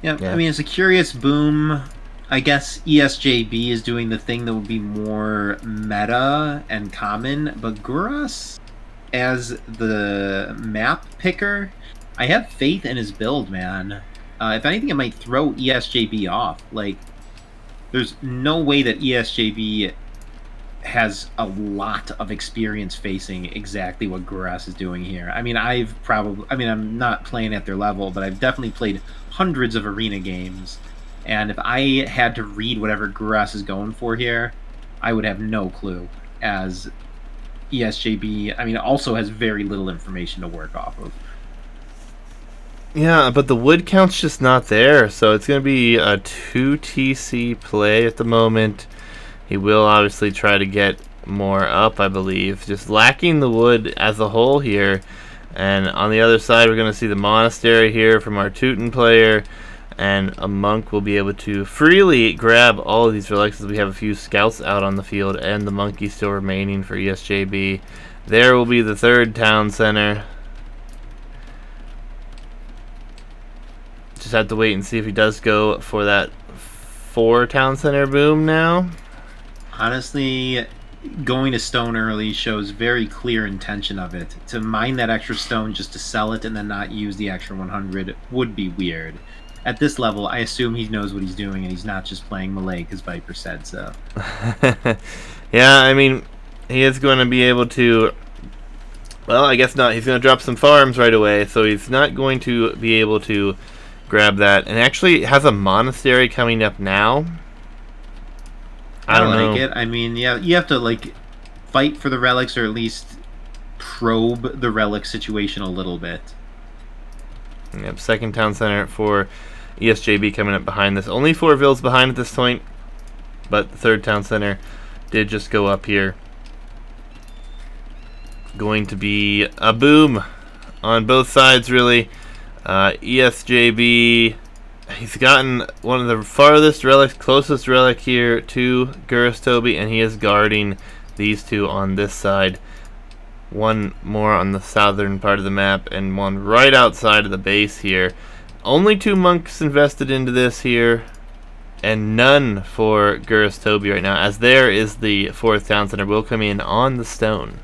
Yeah, I mean, it's a curious boom. I guess ESJB is doing the thing that would be more meta and common, but Guras, as the map picker, I have faith in his build, man. If anything, it might throw ESJB off. Like, there's no way that ESJB has a lot of experience facing exactly what Guras is doing here. I mean, I'm not playing at their level, but I've definitely played hundreds of arena games. And if I had to read whatever Guras is going for here, I would have no clue, as ESJB, I mean, also has very little information to work off of. Yeah, but the wood count's just not there, so it's going to be a 2 TC play at the moment. He will obviously try to get more up, I believe. Just lacking the wood as a whole here. And on the other side, we're going to see the monastery here from our Teuton player. And a monk will be able to freely grab all of these relics, as we have a few scouts out on the field and the monkey still remaining for ESJB. There will be the third town center. Just have to wait and see if he does go for that 4 town center boom now. Honestly, going to stone early shows very clear intention of it. To mine that extra stone just to sell it and then not use the extra 100 would be weird. At this level, I assume he knows what he's doing and he's not just playing melee because Viper said so. Yeah, I mean, he is going to be able to... Well, I guess not. He's going to drop some farms right away, so he's not going to be able to grab that. And actually has a monastery coming up now. I don't know. It. I mean, yeah, you have to, like, fight for the relics or at least probe the relic situation a little bit. Yep, second town center for ESJB coming up behind this. Only 4 Vils behind at this point, but the third town center did just go up here. Going to be a boom on both sides, really. ESJB, he's gotten one of the farthest relics, closest relic here to Gurastobby, and he is guarding these two on this side. One more on the southern part of the map, and one right outside of the base here. Only 2 monks invested into this here, and none for Gurastobby right now, as there is the 4th town center will come in on the stone.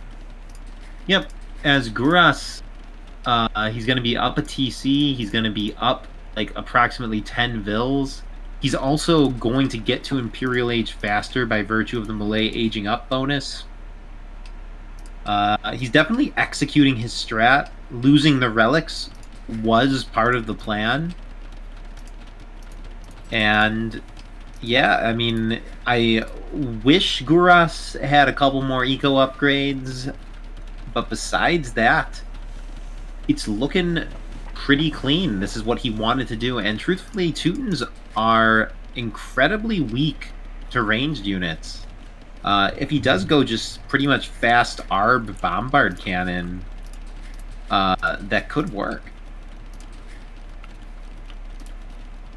Yep, as Guras, he's going to be up a TC, he's going to be up like approximately 10 Vils. He's also going to get to Imperial Age faster by virtue of the melee aging up bonus. He's definitely executing his strat. Losing the relics was part of the plan. And yeah, I mean, I wish Guras had a couple more eco upgrades, but besides that, it's looking pretty clean. This is what he wanted to do, and truthfully, Teutons are incredibly weak to ranged units. If he does go just pretty much fast ARB bombard cannon, that could work.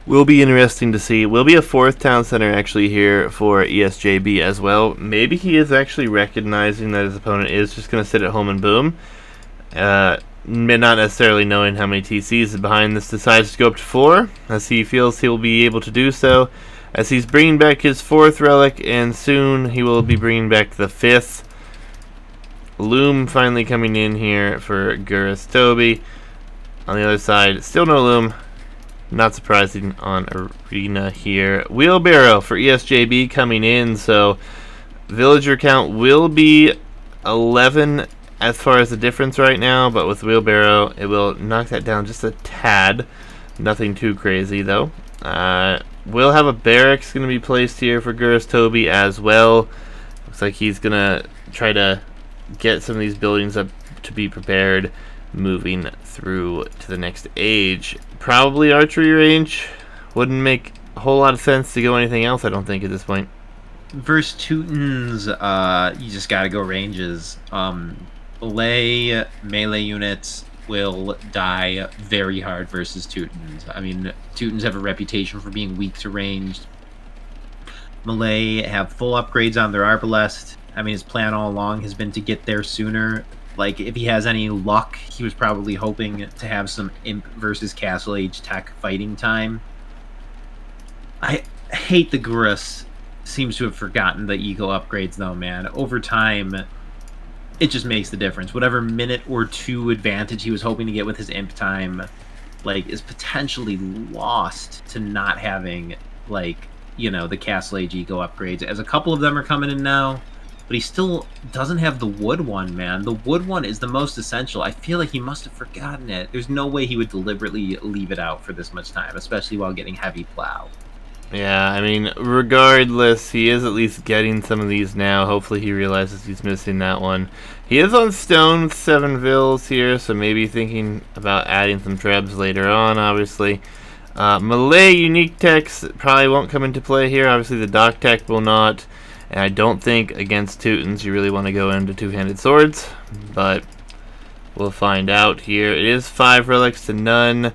Will be interesting to see. Will be a 4th town center actually here for ESJB as well. Maybe he is actually recognizing that his opponent is just going to sit at home and boom. not necessarily knowing how many TCs is behind this, decides to go up to 4, as he feels he will be able to do so, as he's bringing back his 4th relic, and soon he will be bringing back the 5th. Loom finally coming in here for Gurastobby. On the other side, still no Loom. Not surprising on Arena here. Wheelbarrow for ESJB coming in, so villager count will be 11 as far as the difference right now, but with Wheelbarrow, it will knock that down just a tad. Nothing too crazy, though. We'll have a barracks going to be placed here for Gurastobby as well. Looks like he's going to try to get some of these buildings up to be prepared moving through to the next age. Probably archery range. Wouldn't make a whole lot of sense to go anything else, I don't think, at this point. Versus Teutons, you just gotta go ranges. Melee units will die very hard versus Teutons. I mean, Teutons have a reputation for being weak to ranged. Melee have full upgrades on their Arbalest. I mean, his plan all along has been to get there sooner. Like, if he has any luck, he was probably hoping to have some Imp versus Castle Age tech fighting time. I hate the Gurus. Seems to have forgotten the eco upgrades, though, man. Over time, it just makes the difference. Whatever minute or two advantage he was hoping to get with his Imp time, like, is potentially lost to not having, like, you know, the Castle Age eco upgrades. As a couple of them are coming in now, but he still doesn't have the wood one, man. The wood one is the most essential. I feel like he must have forgotten it. There's no way he would deliberately leave it out for this much time, especially while getting heavy plow. Yeah, I mean, regardless, he is at least getting some of these now. Hopefully he realizes he's missing that one. He is on stone with 7 vills here, so maybe thinking about adding some trebs later on, obviously. Melee unique techs probably won't come into play here. Obviously the dock tech will not. And I don't think against Teutons you really want to go into two-handed swords, but we'll find out here. It is 5 relics to none.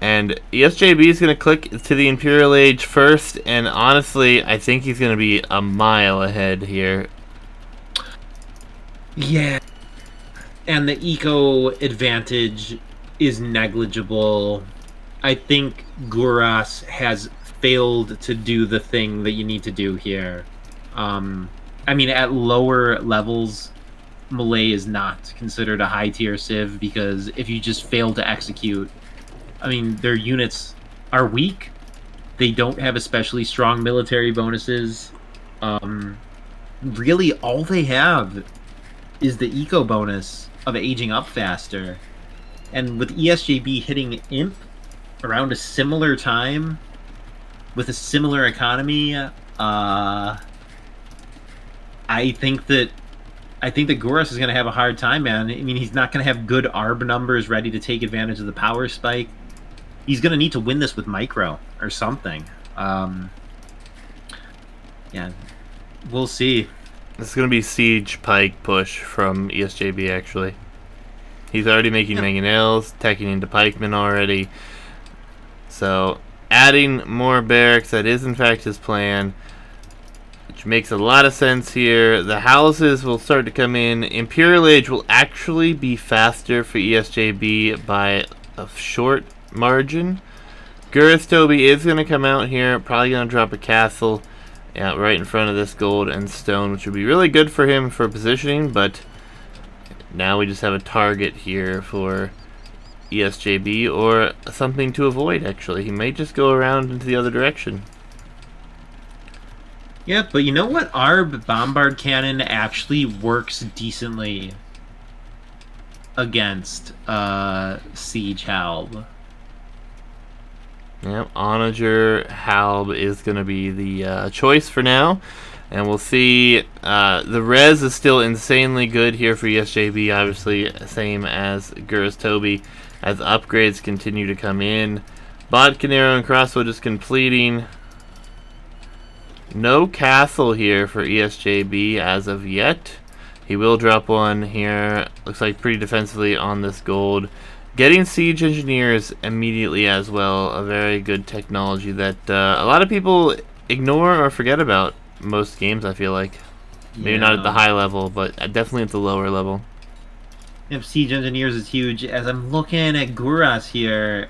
And ESJB is going to click to the Imperial Age first, and honestly, I think he's going to be a mile ahead here. Yeah. And the eco advantage is negligible. I think Guras has failed to do the thing that you need to do here. I mean, at lower levels, Melee is not considered a high-tier civ, because if you just fail to execute, I mean, their units are weak. They don't have especially strong military bonuses. Really, all they have is the eco bonus of aging up faster. And with ESJB hitting Imp around a similar time, with a similar economy, I think that Goros is going to have a hard time, man. I mean, he's not going to have good ARB numbers ready to take advantage of the power spike. He's going to need to win this with micro or something. Yeah, we'll see. This is going to be Siege Pike push from ESJB, actually. He's already making mangonels, teching into pikemen already. So, adding more barracks, that is in fact his plan, which makes a lot of sense here. The houses will start to come in. Imperial Age will actually be faster for ESJB by a short margin. Gurastobby is going to come out here, probably going to drop a castle right in front of this gold and stone, which would be really good for him for positioning, but now we just have a target here for ESJB, or something to avoid, actually. He may just go around into the other direction. Yeah, but you know what? ARB Bombard Cannon actually works decently against Siege Halb. Yep, Onager Halb is going to be the choice for now. And we'll see. The res is still insanely good here for ESJB, obviously, same as Gurastobby, as upgrades continue to come in. Bodkin Arrow and Crossbow just completing. No castle here for ESJB as of yet. He will drop one here. Looks like pretty defensively on this gold. Getting siege engineers immediately as well. A very good technology that a lot of people ignore or forget about most games, I feel like. Maybe not at the high level, but definitely at the lower level. Imp Siege Engineers is huge. As I'm looking at Guras here,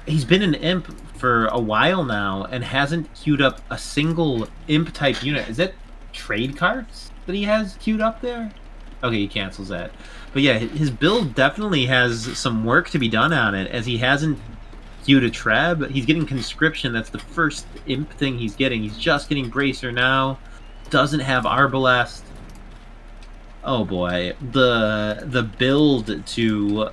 he's been an Imp for a while now and hasn't queued up a single Imp type unit. Is that trade cards that he has queued up there? Okay, he cancels that. But yeah, his build definitely has some work to be done on it, as he hasn't queued a Treb. He's getting Conscription. That's the first Imp thing he's getting. He's just getting Bracer now. Doesn't have Arbalest. Oh boy, the build to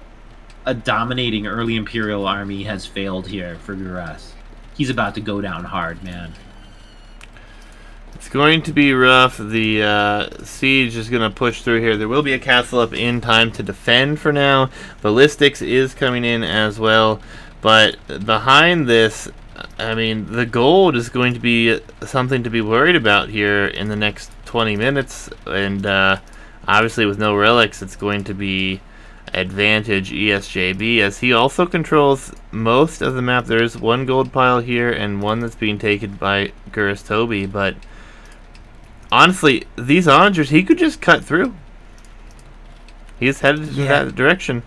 a dominating early Imperial army has failed here for Guras. He's about to go down hard, man. It's going to be rough. The siege is going to push through here. There will be a castle up in time to defend for now. Ballistics is coming in as well. But behind this, I mean, the gold is going to be something to be worried about here in the next 20 minutes. And obviously with no relics, it's going to be advantage Esjb, as he also controls most of the map. There is one gold pile here and one that's being taken by Gurastobbybufas, but honestly, these onagers, he could just cut through. He's headed in that direction.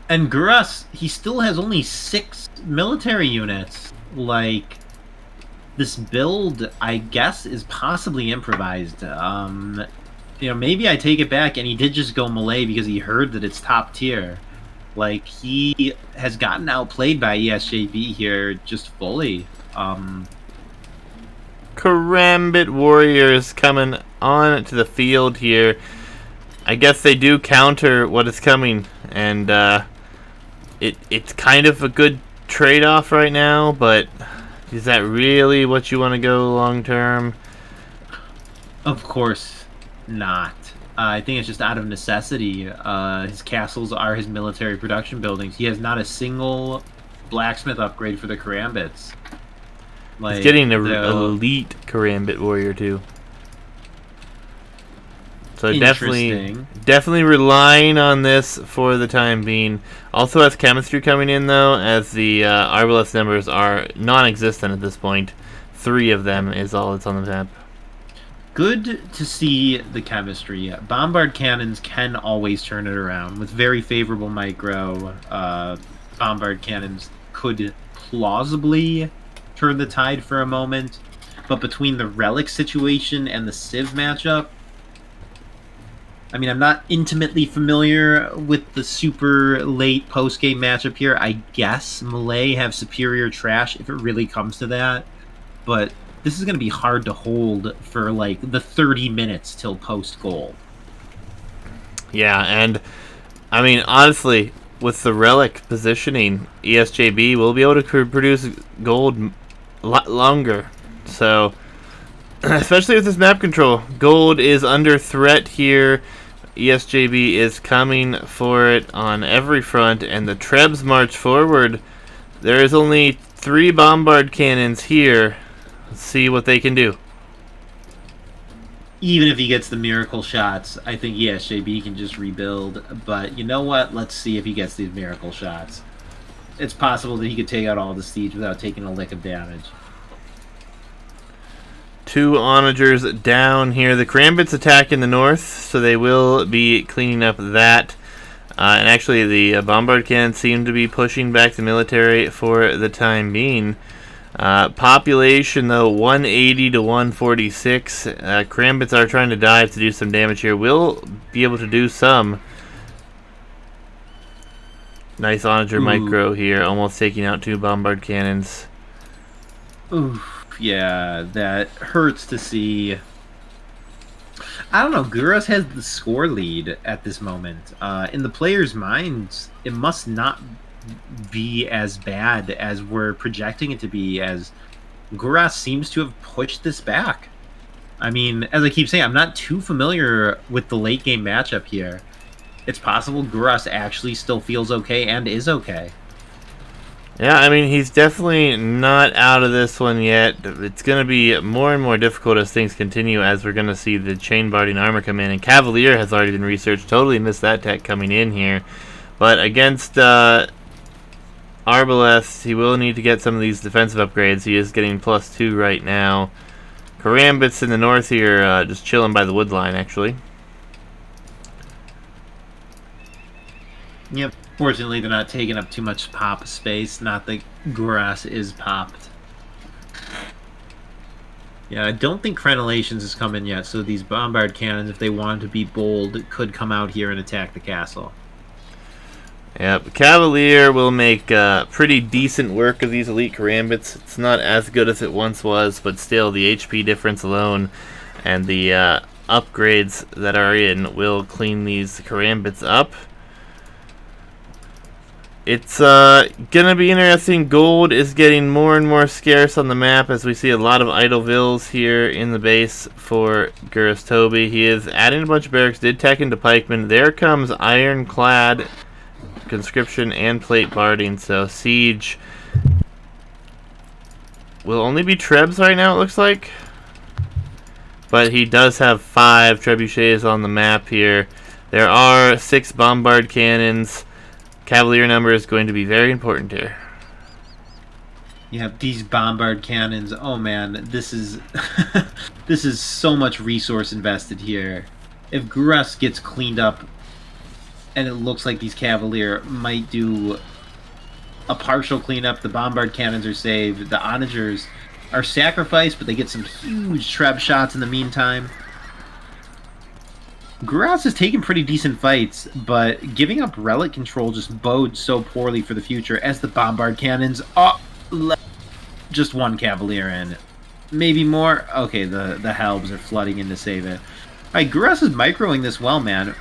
And Guras, he still has only 6 military units. Like, this build, I guess, is possibly improvised. You know, maybe I take it back, and he did just go melee because he heard that it's top tier. Like, he has gotten outplayed by Esjb here just fully. Karambit warriors coming on to the field here. I guess they do counter what is coming, and it's kind of a good trade-off right now, but is that really what you want to go long-term? Of course not. I think it's just out of necessity. His castles are his military production buildings. He has not a single blacksmith upgrade for the Karambits. Like, he's getting an elite Karambit warrior too. So definitely relying on this for the time being. Also has chemistry coming in though, as the Arbalest numbers are non-existent at this point. 3 of them is all that's on the map. Good to see the chemistry. Bombard cannons can always turn it around. With very favorable micro, bombard cannons could plausibly turn the tide for a moment. But between the relic situation and the Civ matchup, I mean, I'm not intimately familiar with the super late post-game matchup here. I guess Malay have superior trash if it really comes to that. But this is going to be hard to hold for, like, the 30 minutes till post-goal. Yeah, and, I mean, honestly, with the relic positioning, Esjb will be able to produce gold a lot longer. So, especially with this map control, gold is under threat here. Esjb is coming for it on every front, and the Trebs march forward. There is only 3 bombard cannons here. Let's see what they can do. Even if he gets the miracle shots, I think Esjb can just rebuild. But you know what? Let's see if he gets these miracle shots. It's possible that he could take out all the siege without taking a lick of damage. 2 onagers down here. The Karambits attack in the north, so they will be cleaning up that. And actually, the bombard cannons seem to be pushing back the military for the time being. Population, though, 180 to 146. Karambits are trying to dive to do some damage here. Will be able to do some. Nice onager micro here, almost taking out 2 bombard cannons. Oof. Yeah, that hurts to see. I don't know, Guras has the score lead at this moment. In the players' minds, it must not be as bad as we're projecting it to be, as Guras seems to have pushed this back. I mean, as I keep saying, I'm not too familiar with the late game matchup here. It's possible Guras actually still feels okay and is okay. Yeah, I mean, he's definitely not out of this one yet. It's going to be more and more difficult as things continue, as we're going to see the chain barding armor come in. And Cavalier has already been researched. Totally missed that tech coming in here. But against Arbalest, he will need to get some of these defensive upgrades. He is getting +2 right now. Karambits in the north here, just chilling by the wood line, actually. Yep. Fortunately, they're not taking up too much pop space. Not that Guras is popped. Yeah, I don't think Crenellations has come in yet, so these Bombard Cannons, if they wanted to be bold, could come out here and attack the castle. Yep, Cavalier will make pretty decent work of these Elite Karambits. It's not as good as it once was, but still, the HP difference alone and the upgrades that are in will clean these Karambits up. It's gonna be interesting. Gold is getting more and more scarce on the map as we see a lot of idle vills here in the base for Gurastobby. He is adding a bunch of barracks, did tech into pikemen. There comes Ironclad, Conscription, and Plate Barding, so Siege will only be Trebs right now, it looks like. But he does have 5 Trebuchets on the map here. There are 6 Bombard Cannons. Cavalier number is going to be very important here. Yeah, these Bombard Cannons, oh man, this is this is so much resource invested here. If Guras gets cleaned up, and it looks like these Cavalier might do a partial cleanup, the Bombard Cannons are saved, the Onagers are sacrificed, but they get some huge Treb shots in the meantime. Guras is taking pretty decent fights, but giving up relic control just bodes so poorly for the future as the Bombard Cannons... Oh, just one Cavalier in. Maybe more? Okay, the Helbs are flooding in to save it. Alright, Guras is microing this well, man.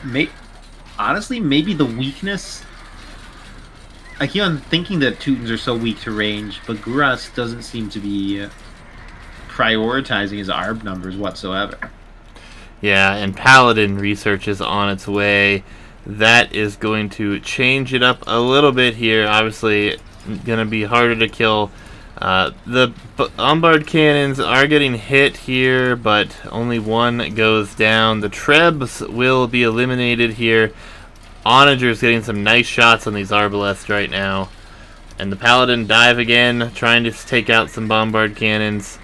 Honestly, maybe the weakness... I keep on thinking that Teutons are so weak to range, but Guras doesn't seem to be prioritizing his ARB numbers whatsoever. Yeah, and Paladin research is on its way. That is going to change it up a little bit here. Obviously, going to be harder to kill. The Bombard Cannons are getting hit here, but only one goes down. The Trebs will be eliminated here. Onager's getting some nice shots on these Arbalests right now. And the Paladin dive again, trying to take out some Bombard Cannons.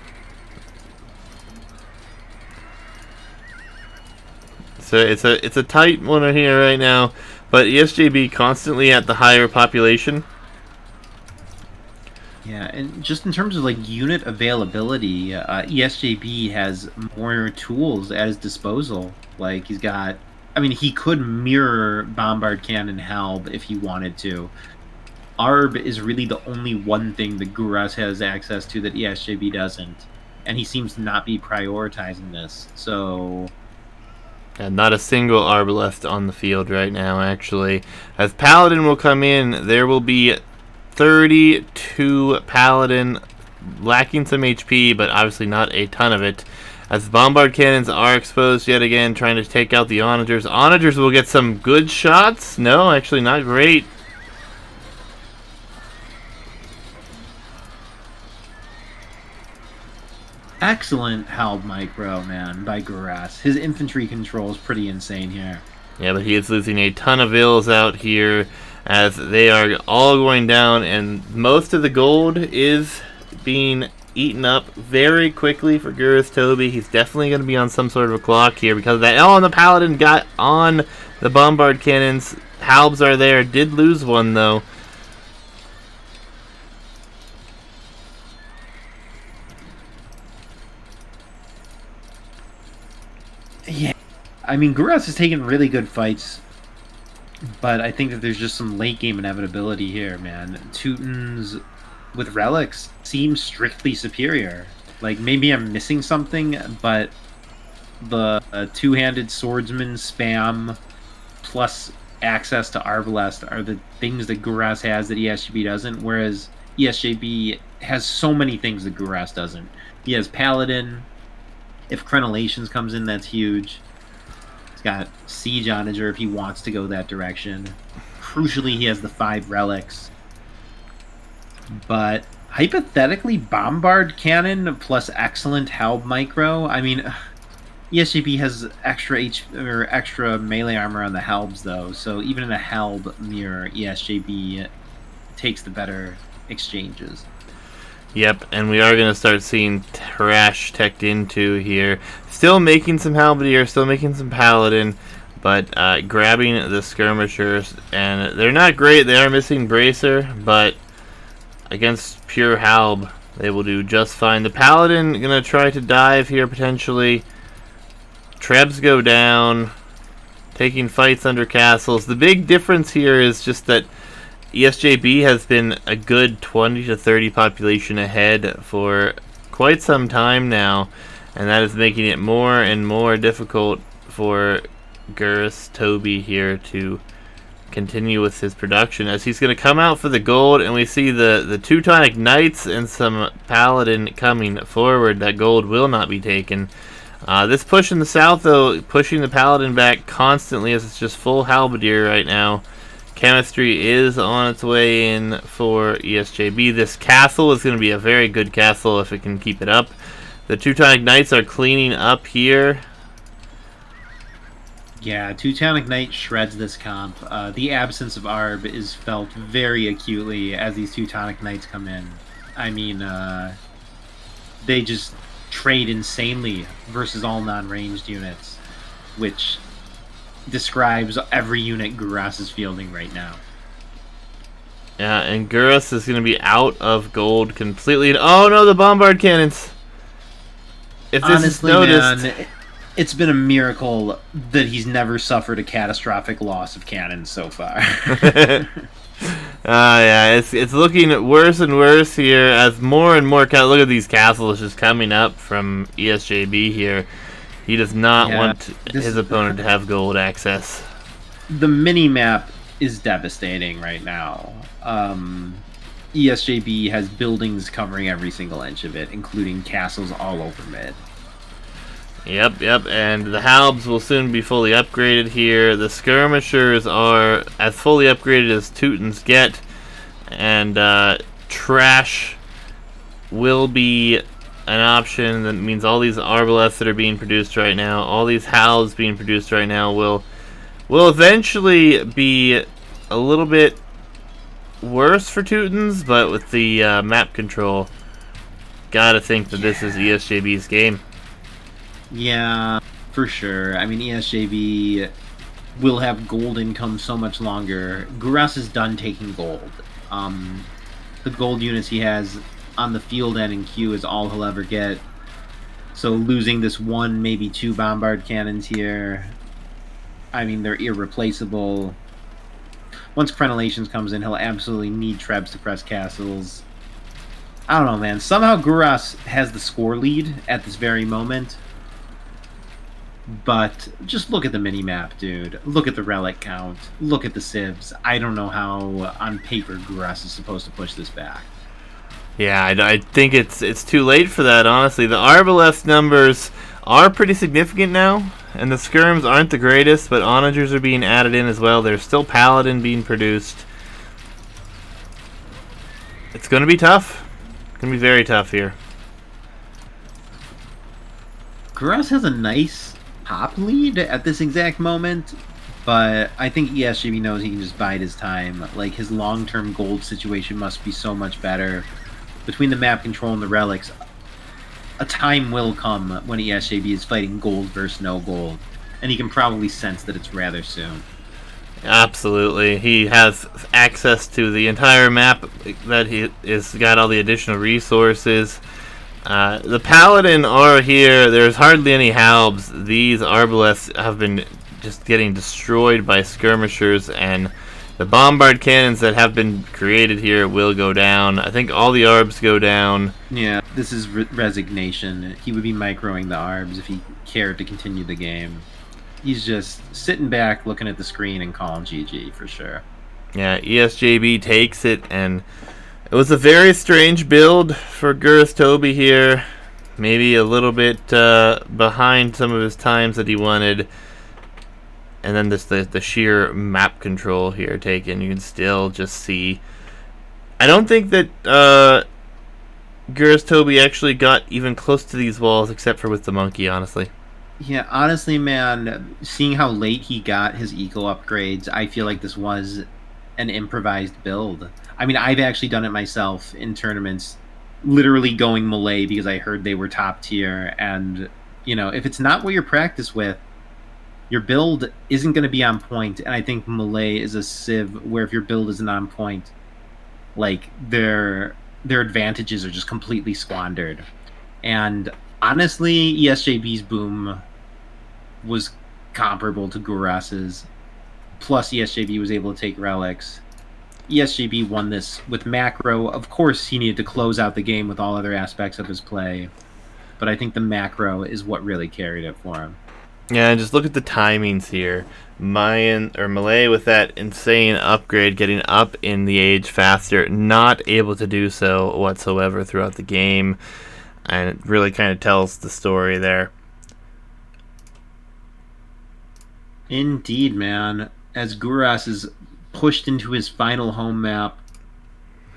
So it's a tight one here right now, but Esjb constantly at the higher population. Yeah, and just in terms of like unit availability, Esjb has more tools at his disposal. Like he's got, I mean, he could mirror Bombard Cannon Halb if he wanted to. ARB is really the only one thing that Guras has access to that Esjb doesn't, and he seems to not be prioritizing this. So. And not a single Arbalest on the field right now, actually. As Paladin will come in, there will be 32 Paladin, lacking some HP, but obviously not a ton of it. As the Bombard Cannons are exposed yet again, trying to take out the Onagers. Onagers will get some good shots. No, actually not great. Excellent Halb micro, man, by Guras. His infantry control is pretty insane here. Yeah, but he is losing a ton of ills out here as they are all going down, and most of the gold is being eaten up very quickly for Gurastobbby. He's definitely going to be on some sort of a clock here because of that. Oh, and the Paladin got on the Bombard Cannons. Halbs are there. Did lose one, though. Yeah, I mean, Guras is taking really good fights, but I think that there's just some late game inevitability here, man. Teutons with relics seem strictly superior. Like, maybe I'm missing something, but the two-handed swordsman spam plus access to Arbalest are the things that Guras has that Esjb doesn't, whereas Esjb has so many things that Guras doesn't. He has Paladin. If Crenellations comes in, that's huge. He's got Siege Onager if he wants to go that direction. Crucially, he has the 5 relics. But hypothetically, Bombard Cannon plus excellent Halb micro. I mean, Esjb has extra melee armor on the Halbs though, so even in a Halb mirror, Esjb takes the better exchanges. Yep, and we are going to start seeing Thrash teched into here. Still making some Halberdier, still making some Paladin, but grabbing the skirmishers, and they're not great. They are missing Bracer, but against pure Halb, they will do just fine. The Paladin gonna try to dive here potentially. Trebs go down, taking fights under castles. The big difference here is just that Esjb has been a good 20 to 30 population ahead for quite some time now, and that is making it more and more difficult for Gurastobbybufas here to continue with his production, as he's going to come out for the gold, and we see the Teutonic Knights and some Paladin coming forward. That gold will not be taken. This push in the south, though, pushing the Paladin back constantly, as it's just full halberdier right now. Chemistry is on its way in for Esjb. This castle is going to be a very good castle if it can keep it up. The Teutonic Knights are cleaning up here. Yeah, Teutonic Knight shreds this comp. The absence of Arb is felt very acutely as these Teutonic Knights come in. I mean, they just trade insanely versus all non-ranged units, which describes every unit Guras is fielding right now. Yeah, and Guras is going to be out of gold completely. Oh no, the bombard cannons! If this Honestly, is noticed, man, it's been a miracle that he's never suffered a catastrophic loss of cannons so far. Yeah, it's looking worse and worse here as more and more. Look at these castles just coming up from Esjb here. He does not want his opponent to have gold access. The mini-map is devastating right now. Esjb has buildings covering every single inch of it, including castles all over mid. Yep, and the Halbs will soon be fully upgraded here. The Skirmishers are as fully upgraded as Teutons get, and Trash will be an option. That means all these Arbaleths that are being produced right now, all these Halbs being produced right now will eventually be a little bit worse for Teutons, but with the map control, gotta think that this is Esjb's game. Yeah, for sure. I mean, Esjb will have gold income so much longer. Guras is done taking gold. The gold units he has on the field and in queue is all he'll ever get. So losing this one, maybe two bombard cannons here, I mean, they're irreplaceable. Once Crenellations comes in, he'll absolutely need Trebs to press castles. I don't know, man. Somehow Guras has the score lead at this very moment. But just look at the mini-map, dude. Look at the relic count. Look at the civs. I don't know how, on paper, Guras is supposed to push this back. Yeah, I think it's too late for that, honestly. The Arbaleth numbers are pretty significant now, and the skirms aren't the greatest, but onagers are being added in as well. There's still Paladin being produced. It's going to be tough. It's going to be very tough here. Guras has a nice top lead at this exact moment, but I think Esjb knows he can just bide his time. Like, his long-term gold situation must be so much better. Between the map control and the relics, a time will come when Esjb is fighting gold versus no gold, and he can probably sense that it's rather soon. Absolutely. He has access to the entire map, that he has got all the additional resources. The Paladin are here. There's hardly any Halbs. These Arbaleths have been just getting destroyed by skirmishers, and the bombard cannons that have been created here will go down. I think all the Arbs go down. Yeah, this is resignation. He would be microing the Arbs if he cared to continue the game. He's just sitting back, looking at the screen, and calling GG for sure. Yeah, Esjb takes it, and it was a very strange build for Gurastobbybufas here. Maybe a little bit behind some of his times that he wanted. And then the sheer map control here taken. You can still just see. I don't think that Gurastobbybufas actually got even close to these walls, except for with the monkey, honestly. Yeah, honestly, man, seeing how late he got his eco upgrades, I feel like this was an improvised build. I mean, I've actually done it myself in tournaments, literally going melee because I heard they were top tier. And, you know, if it's not what you're practiced with, your build isn't going to be on point, and I think Melee is a civ where if your build isn't on point, like their advantages are just completely squandered. And honestly, ESJB's boom was comparable to Guras's. Plus, ESJB was able to take relics. ESJB won this with macro. Of course, he needed to close out the game with all other aspects of his play, but I think the macro is what really carried it for him. Yeah, and just look at the timings here. Melee with that insane upgrade, getting up in the age faster, not able to do so whatsoever throughout the game, and it really kind of tells the story there. Indeed, man. As Guras is pushed into his final home map,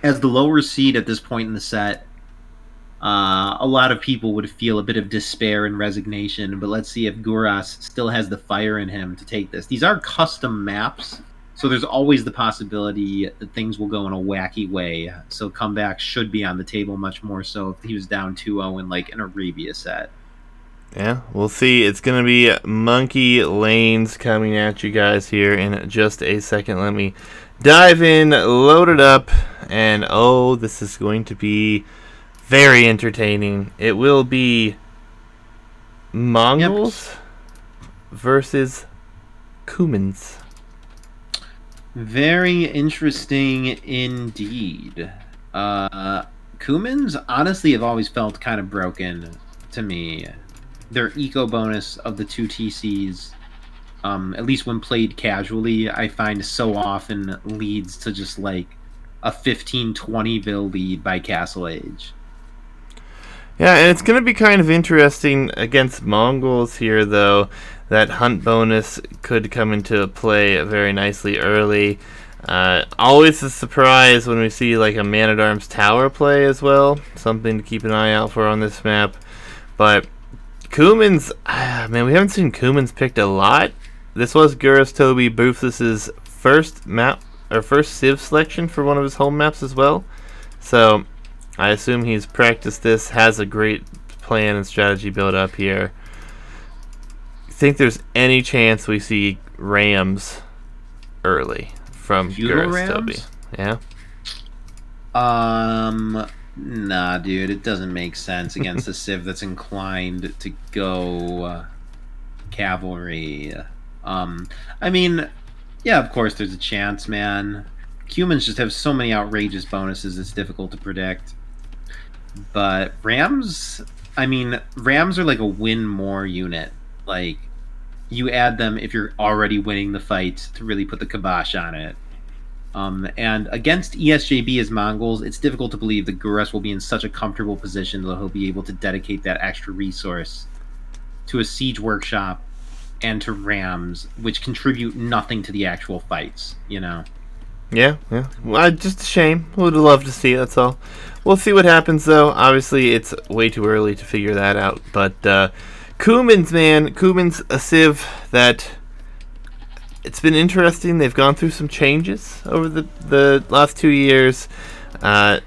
as the lower seed at this point in the set, a lot of people would feel a bit of despair and resignation, but let's see if Guras still has the fire in him to take this. These are custom maps, so there's always the possibility that things will go in a wacky way, so comeback should be on the table much more so if he was down 2-0 in like an Arabia set. Yeah, we'll see. It's going to be Monkey Lanes coming at you guys here in just a second. Let me dive in, load it up, and oh, this is going to be very entertaining. It will be Mongols versus Cumans. Very interesting indeed. Cumans honestly have always felt kind of broken to me. Their eco bonus of the two TCs, at least when played casually, I find so often leads to just like a 15-20 vil lead by Castle Age. Yeah, and it's going to be kind of interesting against Mongols here, though. That hunt bonus could come into play very nicely early. Always a surprise when we see like a Man-at-Arms tower play as well. Something to keep an eye out for on this map. But Cumans, man, we haven't seen Cumans picked a lot. This was Gurastobbybufas' first map or first civ selection for one of his home maps as well. So I assume he's practiced this, has a great plan and strategy built up here. Think there's any chance we see Rams early from Gurastobby? Yeah. Nah, dude, it doesn't make sense against a civ that's inclined to go cavalry. I mean, yeah, of course there's a chance, man. Humans just have so many outrageous bonuses, it's difficult to predict. But Rams, I mean, Rams are like a win more unit. Like, you add them if you're already winning the fight to really put the kibosh on it. And against ESJB as Mongols, it's difficult to believe that Guras will be in such a comfortable position that he'll be able to dedicate that extra resource to a siege workshop and to Rams, which contribute nothing to the actual fights, you know? Yeah. Well, just a shame. Would love to see it, that's all. We'll see what happens, though. Obviously, it's way too early to figure that out. But Cumans, man. Cumans, a civ that it's been interesting. They've gone through some changes over the last 2 years. Kind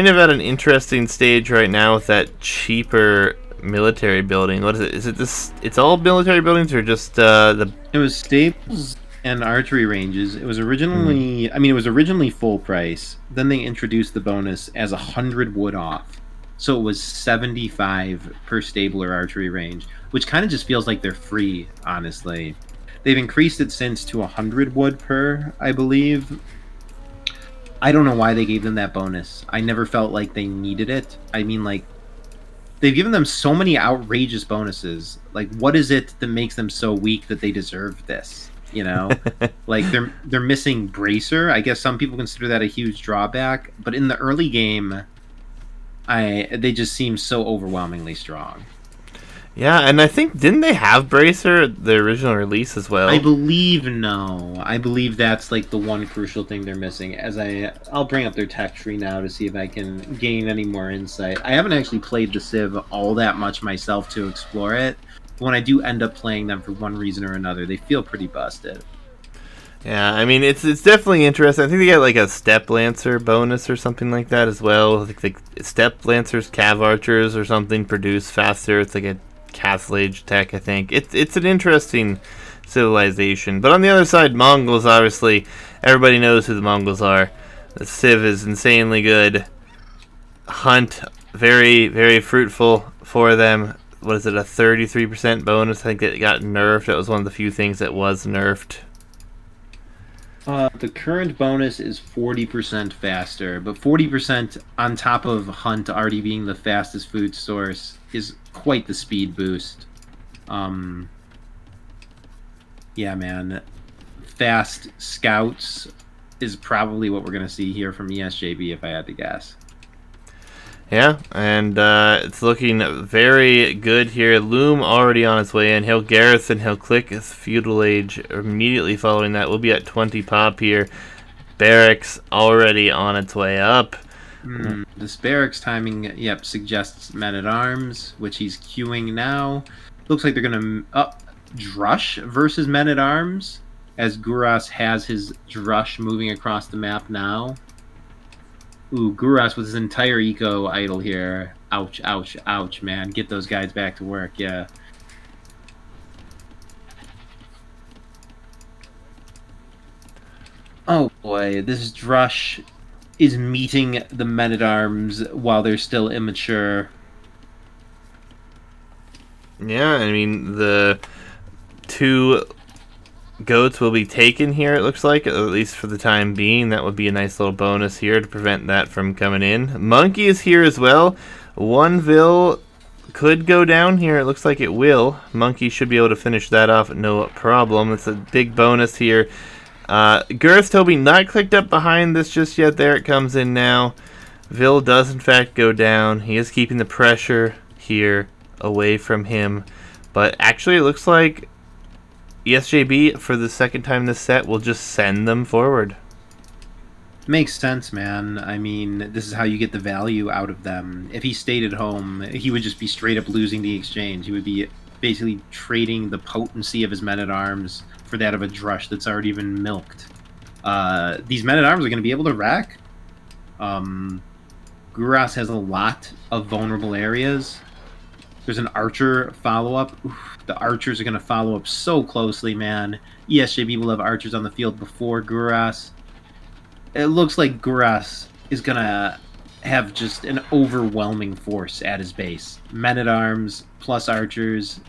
of at an interesting stage right now with that cheaper military building. What is it? Is it this? It's all military buildings or just the? It was staples and archery ranges. It was originally, I mean, it was originally full price. Then they introduced the bonus as 100 wood off. So it was 75 per stable or archery range, which kind of just feels like they're free, honestly. They've increased it since to 100 wood per, I believe. I don't know why they gave them that bonus. I never felt like they needed it. I mean, like, they've given them so many outrageous bonuses. Like, what is it that makes them so weak that they deserve this? You know? Like, they're missing Bracer. I guess some people consider that a huge drawback. But in the early game, they just seem so overwhelmingly strong. Yeah, and I think, didn't they have Bracer at the original release as well? I believe no. I believe that's like the one crucial thing they're missing. I'll bring up their tech tree now to see if I can gain any more insight. I haven't actually played the Civ all that much myself to explore it. But when I do end up playing them for one reason or another, they feel pretty busted. Yeah, I mean, it's definitely interesting. I think they got like a Step Lancer bonus or something like that as well. Like the Step Lancers, Cav Archers or something produce faster. It's like a Castle Age tech, I think. It's an interesting civilization. But on the other side, Mongols, obviously, everybody knows who the Mongols are. The Civ is insanely good. Hunt, very, very fruitful for them. What is it, a 33% bonus? I think it got nerfed. That was one of the few things that was nerfed. The current bonus is 40% faster, but 40% on top of Hunt already being the fastest food source is quite the speed boost. Yeah, man. Fast scouts is probably what we're going to see here from Esjb if I had to guess. Yeah, and it's looking very good here. Loom already on its way in. He'll garrison, he'll click his Feudal Age immediately following that. We'll be at 20 pop here. Barracks already on its way up. This barracks timing, yep, suggests Men-at-Arms, which he's queuing now. Looks like they're going to... Drush versus Men-at-Arms, as Guras has his Drush moving across the map now. Ooh, Guras with his entire eco idle here. Ouch, ouch, ouch, man. Get those guys back to work, yeah. Oh boy, this Drush is meeting the Men-at-Arms while they're still immature. Yeah, I mean, the 2 goats will be taken here, it looks like, at least for the time being. That would be a nice little bonus here to prevent that from coming in. Monkey is here as well. 1 Vil could go down here. It looks like it will. Monkey should be able to finish that off no problem. It's a big bonus here. Gurastobbybufas not clicked up behind this just yet. There it comes in now. Vil does in fact go down. He is keeping the pressure here away from him. But actually it looks like Esjb, for the second time this set, will just send them forward. Makes sense, man. I mean, this is how you get the value out of them. If he stayed at home, he would just be straight up losing the exchange. He would be basically trading the potency of his Men-at-Arms for that of a Drush that's already been milked. These Men-at-Arms are going to be able to rack. Guras has a lot of vulnerable areas. There's an Archer follow-up. The Archers are going to follow up so closely, man. Esjb will have Archers on the field before Guras. It looks like Guras is going to have just an overwhelming force at his base. Men-at-Arms plus Archers.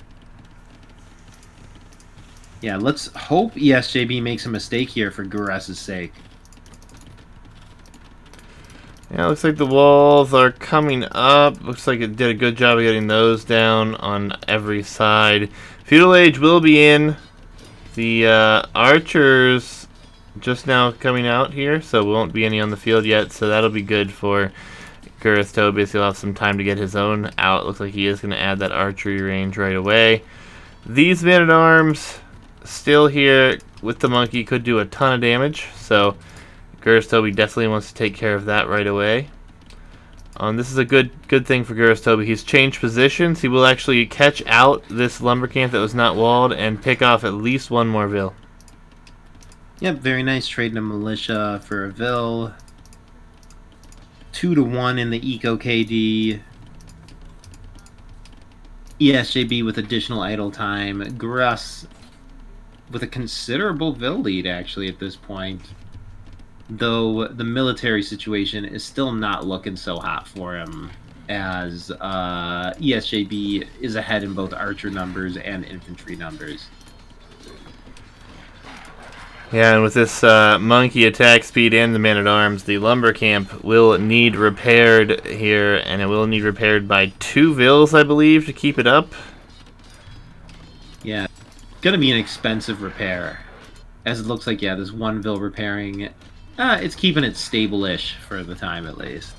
Yeah, let's hope Esjb makes a mistake here for Guras' sake. Yeah, looks like the walls are coming up. Looks like it did a good job of getting those down on every side. Feudal Age will be in. The Archers just now coming out here, so won't be any on the field yet, so that'll be good for Gurastobbybufas. He'll have some time to get his own out. Looks like he is going to add that archery range right away. These Men-at-Arms still here with the monkey could do a ton of damage, so Gurastobbybufas definitely wants to take care of that right away. This is a good thing for Gurastobbybufas. He's changed positions. He will actually catch out this lumber camp that was not walled and pick off at least 1 more Vil. Yep, very nice. Trading a militia for a Vil. 2-1 in the Eco KD. Esjb with additional idle time. Guras with a considerable Vil lead, actually, at this point. Though the military situation is still not looking so hot for him, as Esjb is ahead in both archer numbers and infantry numbers. Yeah, and with this monkey attack speed and the Man-at-Arms, the lumber camp will need repaired here, and it will need repaired by 2 Vils, I believe, to keep it up. Yeah, gonna be an expensive repair, as it looks like, yeah, this 1 Vil repairing, it's keeping it stable-ish for the time at least.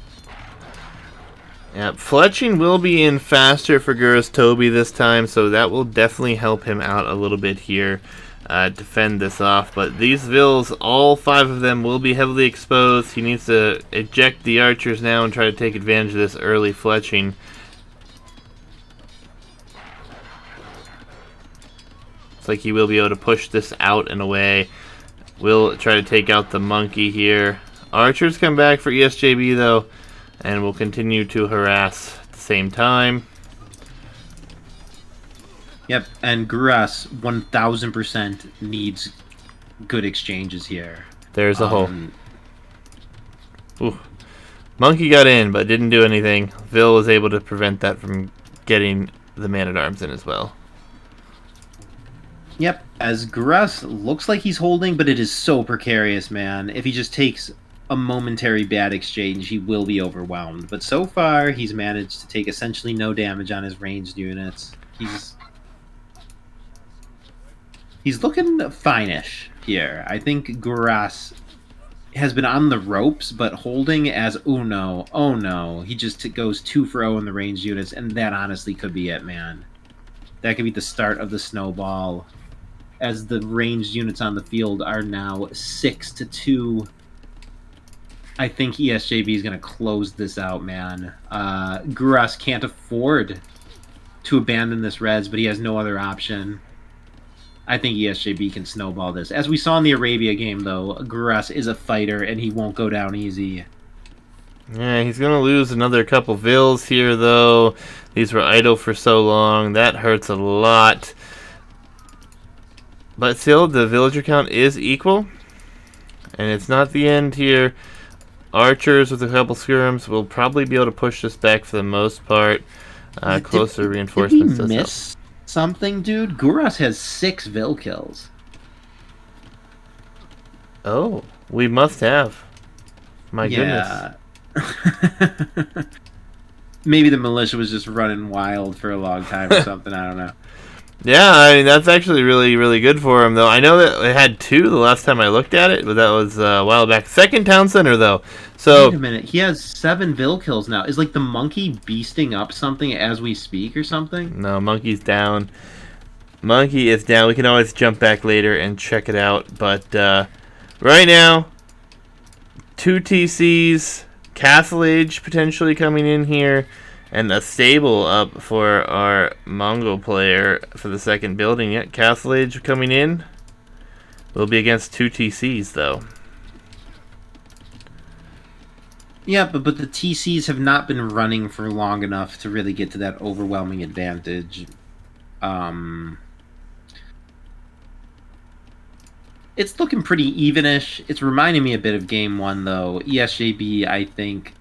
Yeah, fletching will be in faster for Gurastobbybufas this time, so that will definitely help him out a little bit here. Defend this off, but these Vils, all 5 of them will be heavily exposed. He needs to eject the archers now and try to take advantage of this early fletching. It's like he will be able to push this out and away. We'll try to take out the monkey here. Archers come back for Esjb though, and we'll continue to harass at the same time. Yep, and Guras 1000% needs good exchanges here. There's a hole. Ooh. Monkey got in, but didn't do anything. Vil was able to prevent that from getting the Man-at-Arms in as well. Yep, as Guras looks like he's holding, but it is so precarious, man. If he just takes a momentary bad exchange, he will be overwhelmed. But so far, he's managed to take essentially no damage on his ranged units. He's looking fine-ish here. I think Guras has been on the ropes, but holding as oh no. He just goes 2 for 0 in the ranged units, and that honestly could be it, man. That could be the start of the snowball, as the ranged units on the field are now 6-2. I think Esjb is going to close this out, man. Guras can't afford to abandon this res, but he has no other option. I think Esjb can snowball this. As we saw in the Arabia game, though, Guras is a fighter, and he won't go down easy. Yeah, he's going to lose another couple Vils here, though. These were idle for so long. That hurts a lot. But still, the villager count is equal. And it's not the end here. Archers with a couple skirms will probably be able to push this back for the most part. Closer reinforcements. Did we miss something, dude? Guras has 6 Vil kills. Oh, we must have. My goodness. Maybe the militia was just running wild for a long time or something. I don't know. Yeah, I mean, that's actually really, really good for him, though. I know that it had 2 the last time I looked at it, but that was a while back. Second town center, though. So wait a minute. He has 7 Vil kills now. Is like the monkey beasting up something as we speak or something? No, monkey's down. Monkey is down. We can always jump back later and check it out. But right now, 2 TCs, Castle Age potentially coming in here. And a stable up for our Mongol player for the second building. Yet Castle Age coming in. Will be against 2 TCs, though. Yeah, but the TCs have not been running for long enough to really get to that overwhelming advantage. It's looking pretty evenish. It's reminding me a bit of Game 1, though. Esjb, I think...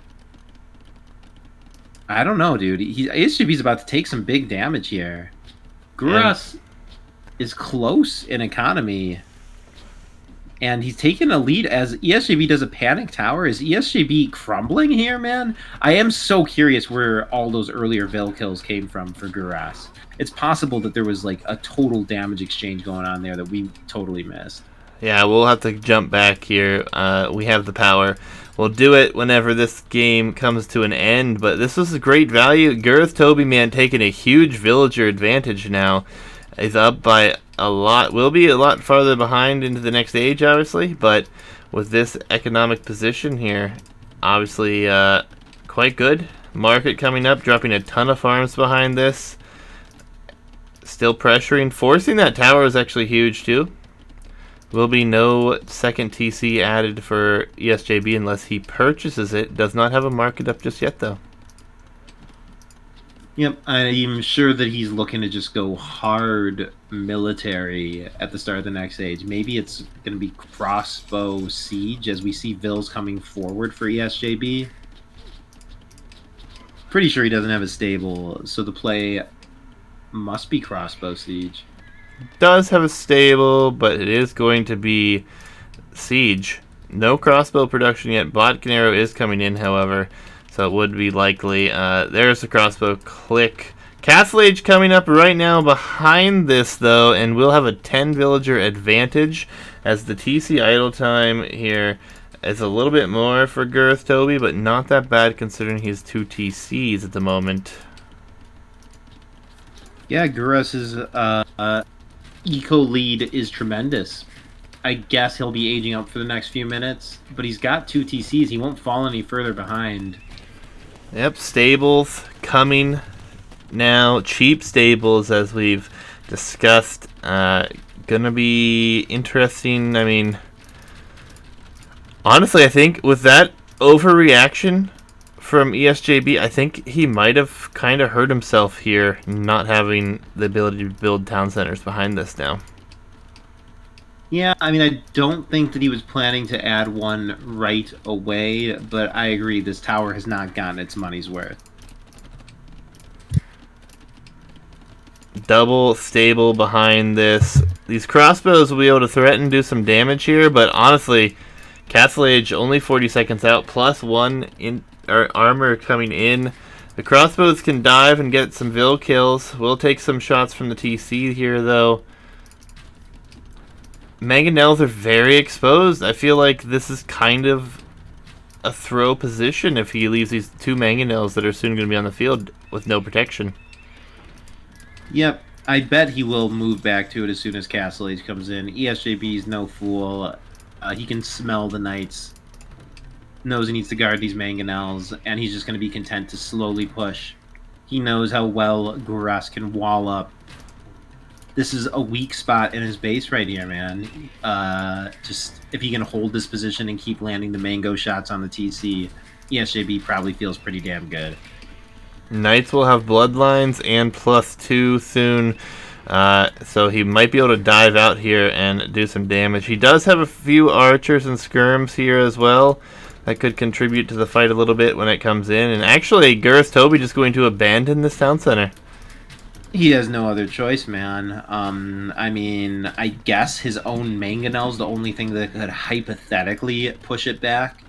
I don't know, dude. Esjb's about to take some big damage here. Guras is close in economy. And he's taking a lead as Esjb does a panic tower. Is Esjb crumbling here, man? I am so curious where all those earlier Vil kills came from for Guras. It's possible that there was like a total damage exchange going on there that we totally missed. Yeah, we'll have to jump back here. We have the power. We'll do it whenever this game comes to an end, but this was a great value. Gurastobbybufas, man, taking a huge villager advantage now. He's up by a lot. Will be a lot farther behind into the next age, obviously, but with this economic position here, obviously quite good. Market coming up, dropping a ton of farms behind this. Still pressuring. Forcing that tower is actually huge, too. Will be no second TC added for Esjb unless he purchases it. Does not have a market up just yet, though. Yep, I'm sure that he's looking to just go hard military at the start of the next age. Maybe it's going to be crossbow siege as we see Vils coming forward for Esjb. Pretty sure he doesn't have a stable, so the play must be crossbow siege. Does have a stable, but it is going to be siege. No crossbow production yet. Botkin arrow is coming in, however, so it would be likely. There's the crossbow click. Castle Age coming up right now behind this, though, and we'll have a 10 villager advantage as the TC idle time here is a little bit more for Gurastobbybufas, but not that bad considering he's 2 TCs at the moment. Yeah, Guras's eco lead is tremendous. I guess he'll be aging up for the next few minutes, but he's got 2 TCs. He won't fall any further behind. Yep, stables coming now. Cheap stables, as we've discussed. Gonna be interesting. I mean, honestly, I think with that overreaction from ESJB. I think he might have kind of hurt himself here, not having the ability to build town centers behind this now. Yeah, I mean, I don't think that he was planning to add one right away, but I agree, this tower has not gotten its money's worth. Double stable behind this. These crossbows will be able to threaten, do some damage here, but honestly, Castle Age only 40 seconds out, +1 in armor coming in. The crossbows can dive and get some Vil kills. We'll take some shots from the TC here, though. Mangonels are very exposed. I feel like this is kind of a throw position if he leaves these 2 Mangonels that are soon going to be on the field with no protection. Yep, I bet he will move back to it as soon as Castle Age comes in. ESJB is no fool. He can smell the knights, knows he needs to guard these Mangonels, and he's just going to be content to slowly push. He knows how well Guras can wall up. This is a weak spot in his base right here, man. Just if he can hold this position and keep landing the mango shots on the TC, ESJB probably feels pretty damn good. Knights will have bloodlines and +2 soon, so he might be able to dive out here and do some damage. He does have a few archers and skirms here as well that could contribute to the fight a little bit when it comes in. And actually, Gurastobbybufas just going to abandon this town center. He has no other choice, man. I mean, I guess his own Mangonel's the only thing that could hypothetically push it back.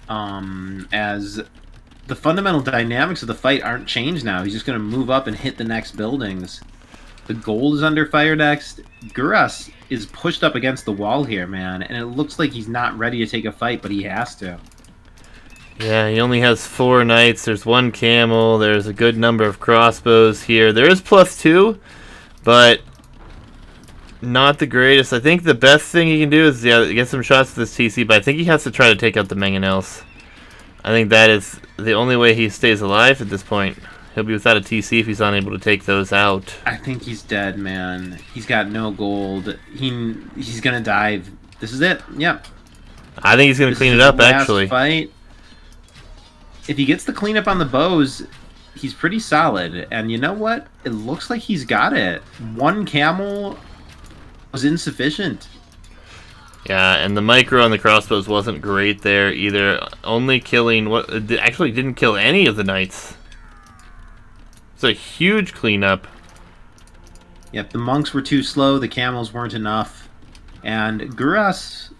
As the fundamental dynamics of the fight aren't changed now. He's just going to move up and hit the next buildings. The gold is under fire next. Guras is pushed up against the wall here, man, and it looks like he's not ready to take a fight, but he has to. Yeah, he only has 4 knights. There's 1 camel. There's a good number of crossbows here. There is +2, but not the greatest. I think the best thing he can do is get some shots to this TC, but I think he has to try to take out the Mangonels. I think that is the only way he stays alive at this point. He'll be without a TC if he's unable to take those out. I think he's dead, man. He's got no gold. He's gonna dive. This is it. Yep. I think he's gonna clean it up. Actually, fight. If he gets the cleanup on the bows, he's pretty solid. And you know what? It looks like he's got it. 1 camel was insufficient. Yeah, and the micro on the crossbows wasn't great there either. Only killing actually didn't kill any of the knights. It's a huge cleanup. Yep, the monks were too slow, the camels weren't enough. And Guras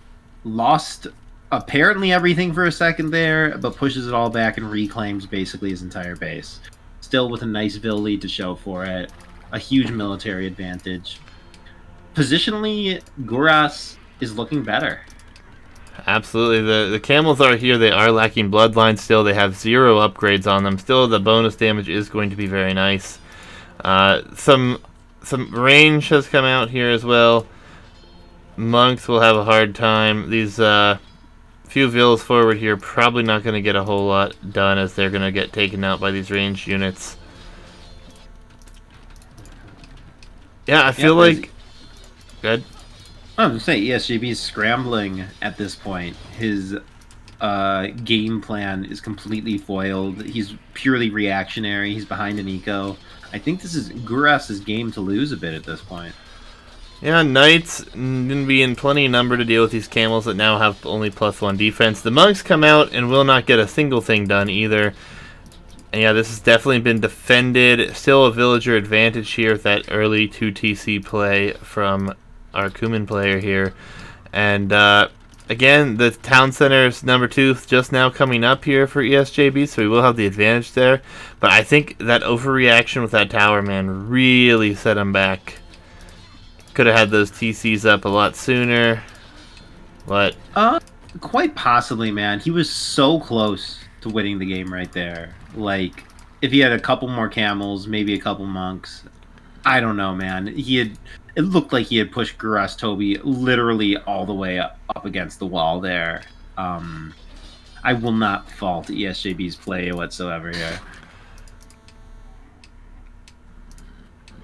lost apparently everything for a second there, but pushes it all back and reclaims basically his entire base. Still with a nice Vil lead to show for it. A huge military advantage. Positionally, Guras is looking better. Absolutely. The camels are here. They are lacking bloodlines still. They have 0 upgrades on them. Still, the bonus damage is going to be very nice. Some range has come out here as well. Monks will have a hard time. These few Vils forward here probably not going to get a whole lot done as they're going to get taken out by these ranged units. Yeah, I feel like... Good. I was going to say, ESJB is scrambling at this point. His game plan is completely foiled. He's purely reactionary. He's behind an eco. I think this is Guras' game to lose a bit at this point. Yeah, Knights going to be in plenty of number to deal with these camels that now have only +1 defense. The monks come out and will not get a single thing done either. And yeah, this has definitely been defended. Still a villager advantage here with that early 2 TC play from our Kuman player here. And again, the town center's number 2 just now coming up here for ESJB, so we will have the advantage there. But I think that overreaction with that tower, man, really set him back. Could have had those TCs up a lot sooner. What? Quite possibly, man. He was so close to winning the game right there. Like, if he had a couple more camels, maybe a couple monks, I don't know, man. It looked like he had pushed Gurastobbybufas literally all the way up against the wall there. I will not fault ESJB's play whatsoever here.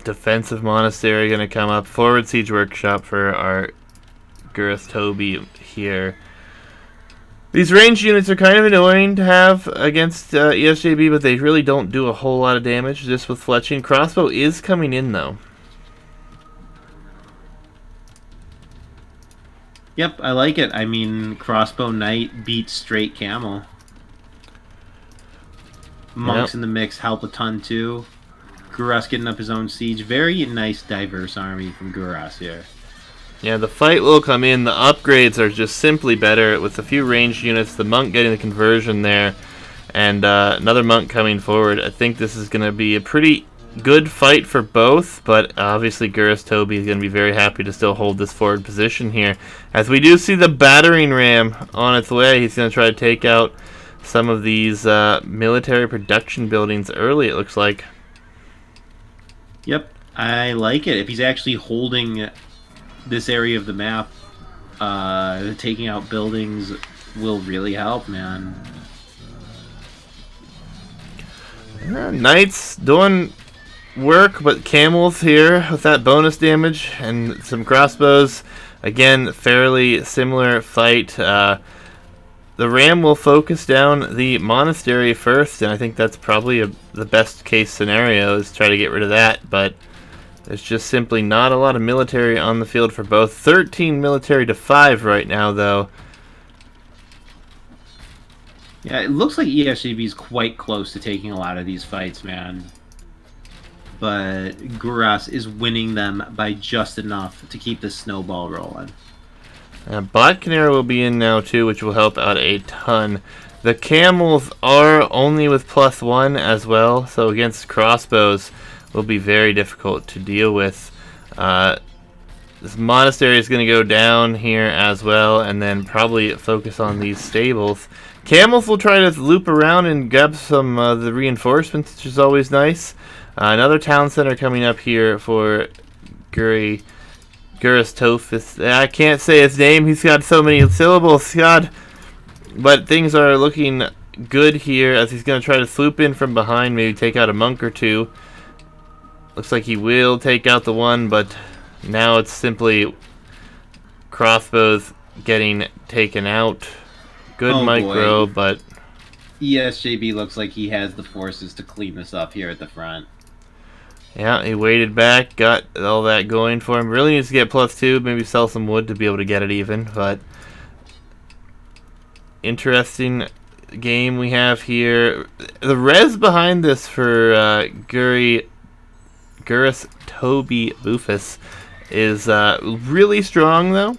Defensive monastery going to come up. Forward siege workshop for our Gurastobbybufas here. These ranged units are kind of annoying to have against Esjb, but they really don't do a whole lot of damage just with fletching. Crossbow is coming in, though. Yep, I like it. I mean, crossbow knight beats straight camel. Monks in the mix help a ton, too. Guras getting up his own siege. Very nice, diverse army from Guras here. Yeah, the fight will come in. The upgrades are just simply better with a few ranged units. The monk getting the conversion there, and another monk coming forward. I think this is going to be a pretty good fight for both, but obviously Gurastobbybufas is going to be very happy to still hold this forward position here. As we do see the battering ram on its way, he's going to try to take out some of these military production buildings early, it looks like. Yep, I like it. If he's actually holding this area of the map, taking out buildings will really help, man. Knights doing work, but camels here with that bonus damage and some crossbows. Again, fairly similar fight. The ram will focus down the monastery first, and I think that's probably the best case scenario is try to get rid of that, but there's just simply not a lot of military on the field for both. 13 military to 5 right now, though. Yeah, it looks like Esjb is quite close to taking a lot of these fights, man. But Guras is winning them by just enough to keep the snowball rolling. Black Canary will be in now, too, which will help out a ton. The camels are only with +1 as well, so against crossbows will be very difficult to deal with. This monastery is going to go down here as well, and then probably focus on these stables. Camels will try to loop around and grab some of the reinforcements, which is always nice. Another town center coming up here for Gurastobbybufas. I can't say his name. He's got so many syllables, God. But things are looking good here as he's going to try to swoop in from behind, maybe take out a monk or two. Looks like he will take out the one, but now it's simply crossbows getting taken out. Good micro, but Esjb looks like he has the forces to clean this up here at the front. Yeah, he waited back, got all that going for him. Really needs to get +2, maybe sell some wood to be able to get it even, but interesting game we have here. The res behind this for Gurastobbybufas is really strong, though,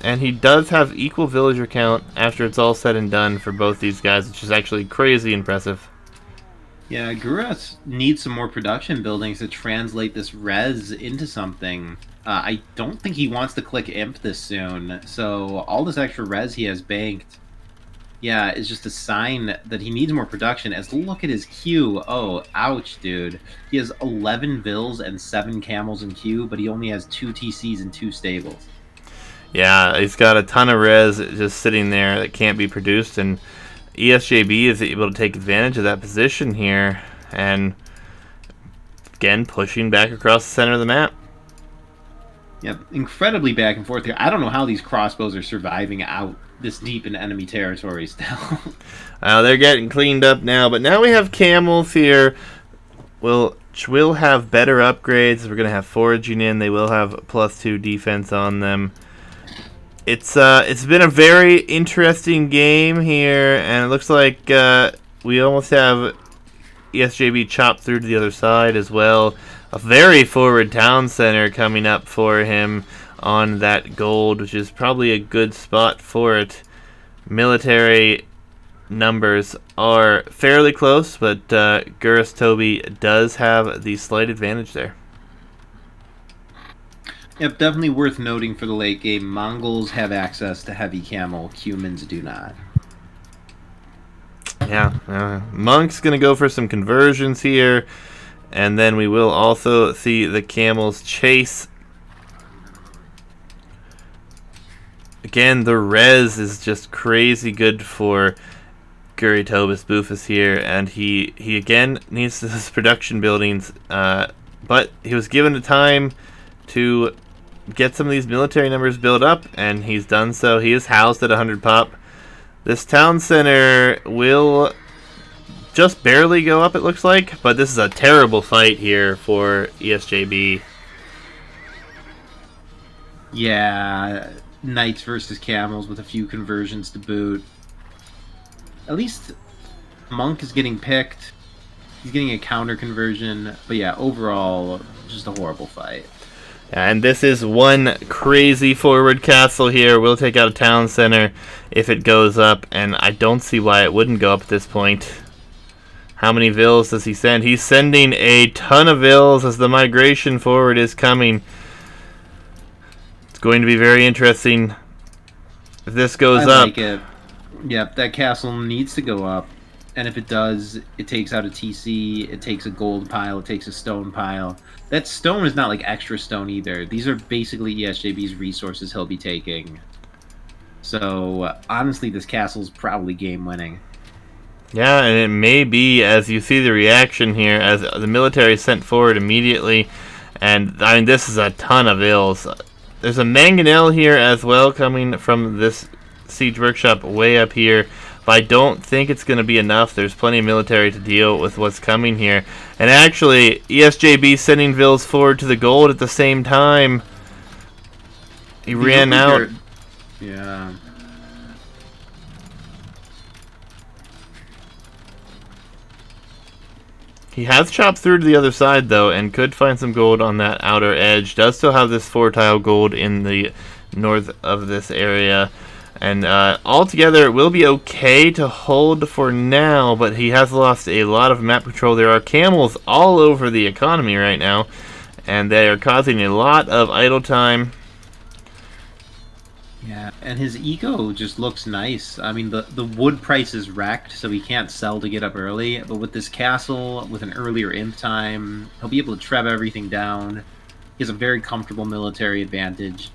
and he does have equal villager count after it's all said and done for both these guys, which is actually crazy impressive. Yeah, Guras needs some more production buildings to translate this res into something. I don't think he wants to click imp this soon, so all this extra res he has banked, yeah, is just a sign that he needs more production. As look at his queue. Oh, ouch, dude. He has 11 vills and 7 camels in queue, but he only has 2 TCs and 2 stables. Yeah, he's got a ton of res just sitting there that can't be produced, and Esjb is able to take advantage of that position here, and again pushing back across the center of the map. Yep, incredibly back and forth here. I don't know how these crossbows are surviving out this deep in enemy territory still. They're getting cleaned up now, but now we have camels here. Which will have better upgrades. We're going to have foraging in. They will have +2 defense on them. It's been a very interesting game here, and it looks like we almost have Esjb chopped through to the other side as well. A very forward town center coming up for him on that gold, which is probably a good spot for it. Military numbers are fairly close, but Gurastobbybufas does have the slight advantage there. Yep, definitely worth noting for the late game. Mongols have access to heavy camel. Humans do not. Yeah, Monk's going to go for some conversions here, and then we will also see the camels chase. Again, the res is just crazy good for Gurastobbybufas here, and he again needs his production buildings, but he was given the time to get some of these military numbers built up, and he's done so. He is housed at 100 pop. This town center will just barely go up, it looks like, but this is a terrible fight here for ESJB. Yeah, knights versus camels with a few conversions to boot. At least Monk is getting picked. He's getting a counter conversion, but yeah, overall, just a horrible fight. And this is one crazy forward castle here. We'll take out a town center if it goes up, and I don't see why it wouldn't go up at this point. How many vills does he send? He's sending a ton of vills as the migration forward is coming. It's going to be very interesting if this goes up. I like it. Yep, that castle needs to go up. And if it does, it takes out a TC, it takes a gold pile, it takes a stone pile. That stone is not like extra stone either. These are basically ESJB's resources he'll be taking. So, honestly, this castle's probably game-winning. Yeah, and it may be, as you see the reaction here, as the military is sent forward immediately. And, I mean, this is a ton of ills. There's a mangonel here as well coming from this siege workshop way up here. But I don't think it's going to be enough. There's plenty of military to deal with what's coming here. And actually, ESJB sending vills forward to the gold at the same time. He ran out. Yeah. He has chopped through to the other side, though, and could find some gold on that outer edge. Does still have this 4-tile gold in the north of this area. And altogether, it will be okay to hold for now, but he has lost a lot of map control. There are camels all over the economy right now, and they are causing a lot of idle time. Yeah, and his eco just looks nice. I mean, the wood price is wrecked, so he can't sell to get up early. But with this castle, with an earlier imp time, he'll be able to treb everything down. He has a very comfortable military advantage.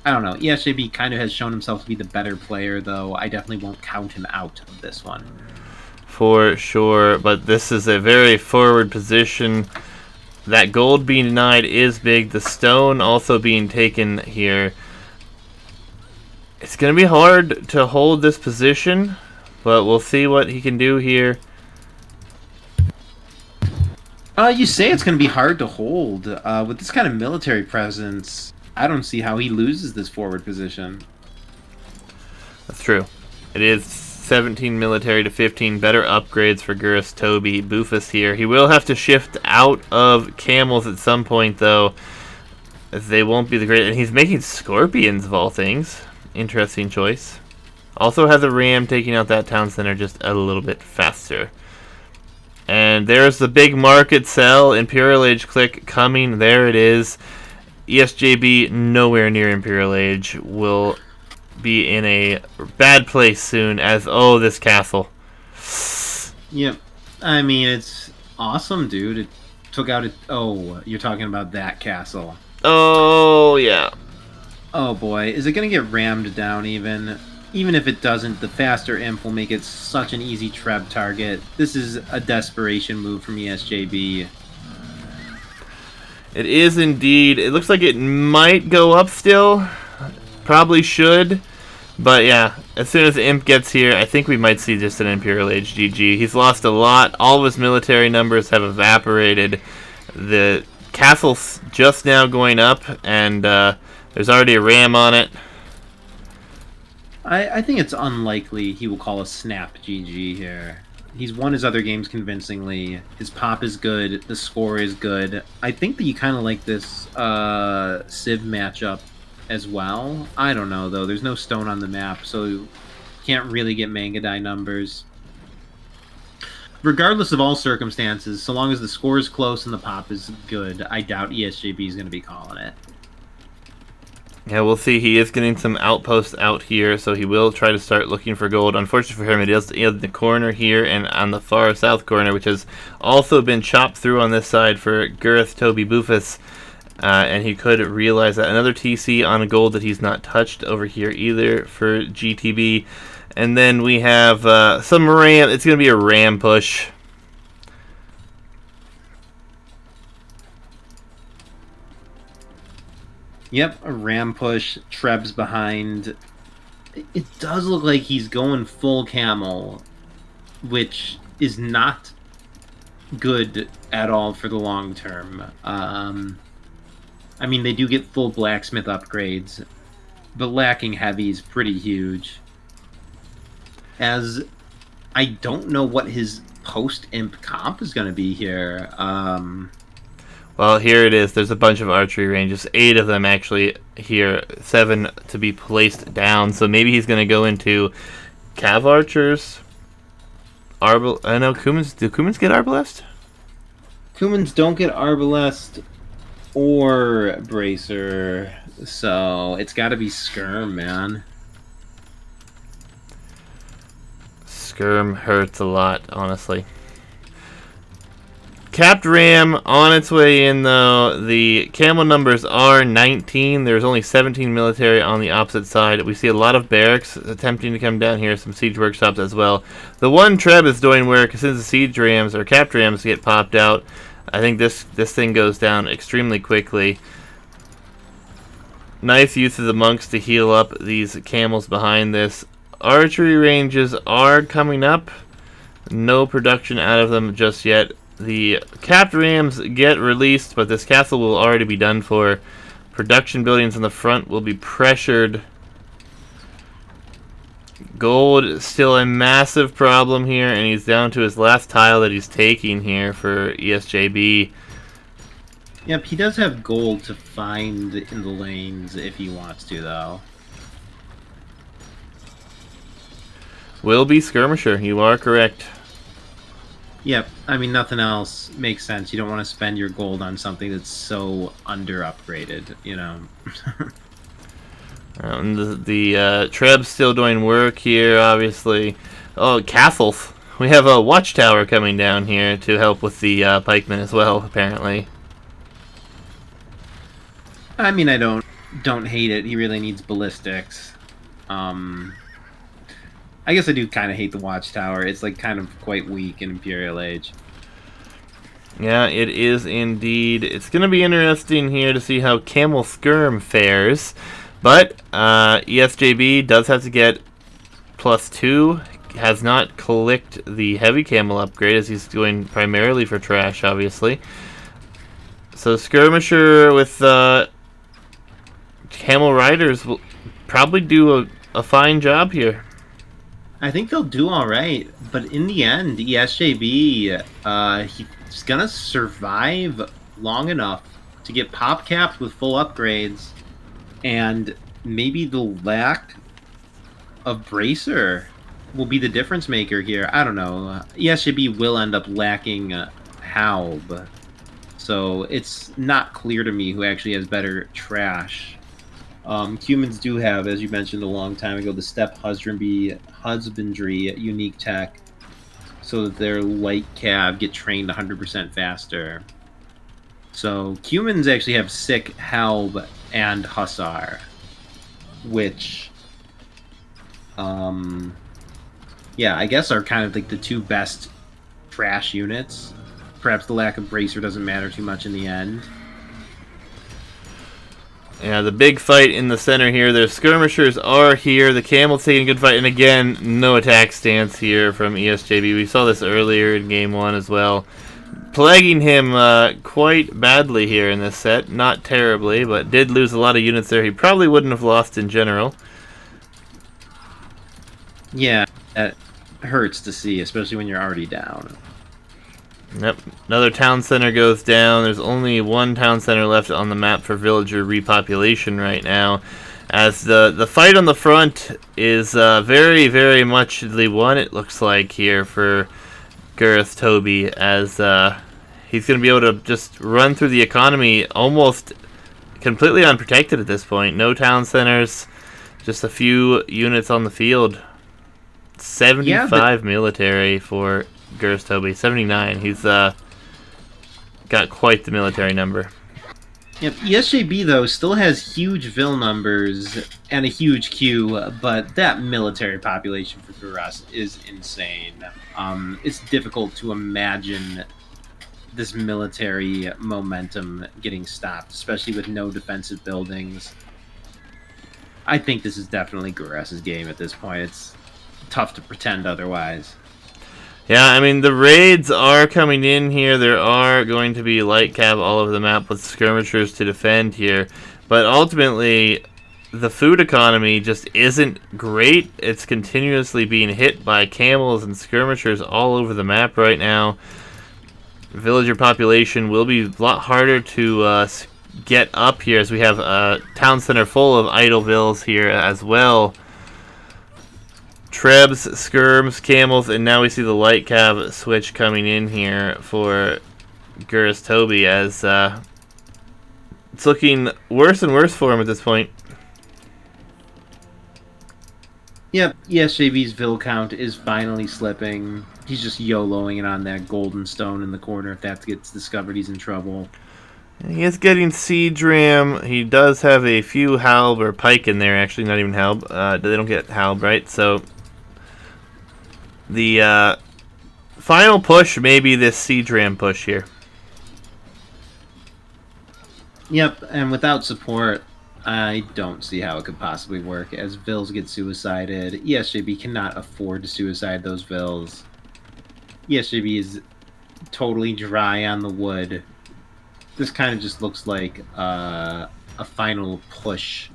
I don't know. ESJB kind of has shown himself to be the better player, though. I definitely won't count him out of this one. For sure, but this is a very forward position. That gold being denied is big. The stone also being taken here. It's going to be hard to hold this position, but we'll see what he can do here. You say it's going to be hard to hold. With this kind of military presence, I don't see how he loses this forward position. That's true. It is 17 military to 15. Better upgrades for Gurastobbybufas here. He will have to shift out of camels at some point, though, as they won't be the great. And he's making scorpions, of all things. Interesting choice. Also has a ram taking out that town center just a little bit faster. And there's the big market sell. Imperial Age click coming. There it is. ESJB nowhere near Imperial Age. Will be in a bad place soon as, oh, this castle. Yep. I mean, it's awesome, dude. It took out oh, you're talking about that castle. Oh, yeah. Oh boy, is it gonna get rammed down even? Even if it doesn't, the faster imp will make it such an easy treb target. This is a desperation move from ESJB. It is indeed. It looks like it might go up still. Probably should. But yeah, as soon as the imp gets here, I think we might see just an Imperial Age GG. He's lost a lot. All of his military numbers have evaporated. The castle's just now going up, and there's already a ram on it. I think it's unlikely he will call a snap GG here. He's won his other games convincingly. His pop is good. The score is good. I think that you kind of like this Civ matchup as well. I don't know, though. There's no stone on the map, so you can't really get Mangadai numbers. Regardless of all circumstances, so long as the score is close and the pop is good, I doubt ESJB is going to be calling it. Yeah, we'll see. He is getting some outposts out here, so he will try to start looking for gold. Unfortunately for him, it is in the corner here and on the far south corner, which has also been chopped through on this side for Gurastobbybufas. And he could realize that. Another TC on a gold that he's not touched over here either for GTB. And then we have some ram. It's going to be a ram push. Yep, a ram push. Treb's behind. It does look like he's going full camel, which is not good at all for the long term. I mean, they do get full blacksmith upgrades, but lacking heavy is pretty huge. As I don't know what his post-imp comp is going to be here. Well, here it is. There's a bunch of archery ranges. 8 of them actually here. 7 to be placed down. So maybe he's going to go into Cav Archers. I know Kumans. Do Kumans get Arbalest? Kumans don't get Arbalest or Bracer, so it's got to be Skirm, man. Skirm hurts a lot, honestly. Capped Ram on its way in, though. The camel numbers are 19. There's only 17 military on the opposite side. We see a lot of barracks attempting to come down here, some siege workshops as well. The one Treb is doing work since the siege rams or capped rams get popped out. I think this thing goes down extremely quickly. Nice use of the monks to heal up these camels behind this. Archery ranges are coming up. No production out of them just yet. The capped rams get released, but this castle will already be done for. Production buildings in the front will be pressured. Gold still a massive problem here, and he's down to his last tile that he's taking here for Esjb. Yep, he does have gold to find in the lanes if he wants to, though. Will be skirmisher, you are correct. Yep, I mean, nothing else makes sense. You don't want to spend your gold on something that's so under-upgraded, you know? The Treb's still doing work here, obviously. Oh, castles. We have a watchtower coming down here to help with the pikemen as well, apparently. I mean, I don't hate it. He really needs ballistics. I guess I do kind of hate the watchtower. It's like kind of quite weak in Imperial Age. Yeah, it is indeed. It's going to be interesting here to see how Camel Skirm fares. But Esjb does have to get +2. Has not clicked the heavy camel upgrade as he's going primarily for trash, obviously. So Skirmisher with Camel Riders will probably do a fine job here. I think they'll do all right, but in the end, Esjb, he's gonna survive long enough to get pop capped with full upgrades, and maybe the lack of Bracer will be the difference maker here. I don't know. Esjb will end up lacking Halb, so it's not clear to me who actually has better trash. Humans do have, as you mentioned a long time ago, the Steppe Husbandry unique tech, so that their light cav get trained 100% faster. So humans actually have sick Halb and Hussar, which, yeah, I guess are kind of like the two best trash units. Perhaps the lack of Bracer doesn't matter too much in the end. Yeah, the big fight in the center here. Their skirmishers are here. The camel's taking a good fight. And again, no attack stance here from Esjb. We saw this earlier in Game 1 as well. Plaguing him quite badly here in this set. Not terribly, but did lose a lot of units there he probably wouldn't have lost in general. Yeah, that hurts to see, especially when you're already down. Yep, another town center goes down. There's only one town center left on the map for villager repopulation right now. As the fight on the front is very, very much the one, it looks like, here for Gurastobbybufas, as he's going to be able to just run through the economy almost completely unprotected at this point. No town centers, just a few units on the field. 75 military for Gurastobbybufas. 79. He's got quite the military number. Yep, Esjb, though, still has huge Vil numbers and a huge queue, but that military population for Guras is insane. It's difficult to imagine this military momentum getting stopped, especially with no defensive buildings. I think this is definitely Gurass's game at this point. It's tough to pretend otherwise. Yeah, I mean, the raids are coming in here. There are going to be light cav all over the map with skirmishers to defend here. But ultimately, the food economy just isn't great. It's continuously being hit by camels and skirmishers all over the map right now. Villager population will be a lot harder to get up here, as we have a town center full of idle vills here as well. Trebs, skirms, camels, and now we see the light cav switch coming in here for Gurastobbybufas as it's looking worse and worse for him at this point. Yep, Esjb's Vil count is finally slipping. He's just YOLOing it on that golden stone in the corner. If that gets discovered, he's in trouble. He is getting siege ram. He does have a few halb or pike in there, actually, not even halb. They don't get halb, right? So the final push may be this siege ram push here. Yep, and without support, I don't see how it could possibly work. As Vils get suicided, Esjb cannot afford to suicide those Vils. Esjb is totally dry on the wood. This kind of just looks like a final push,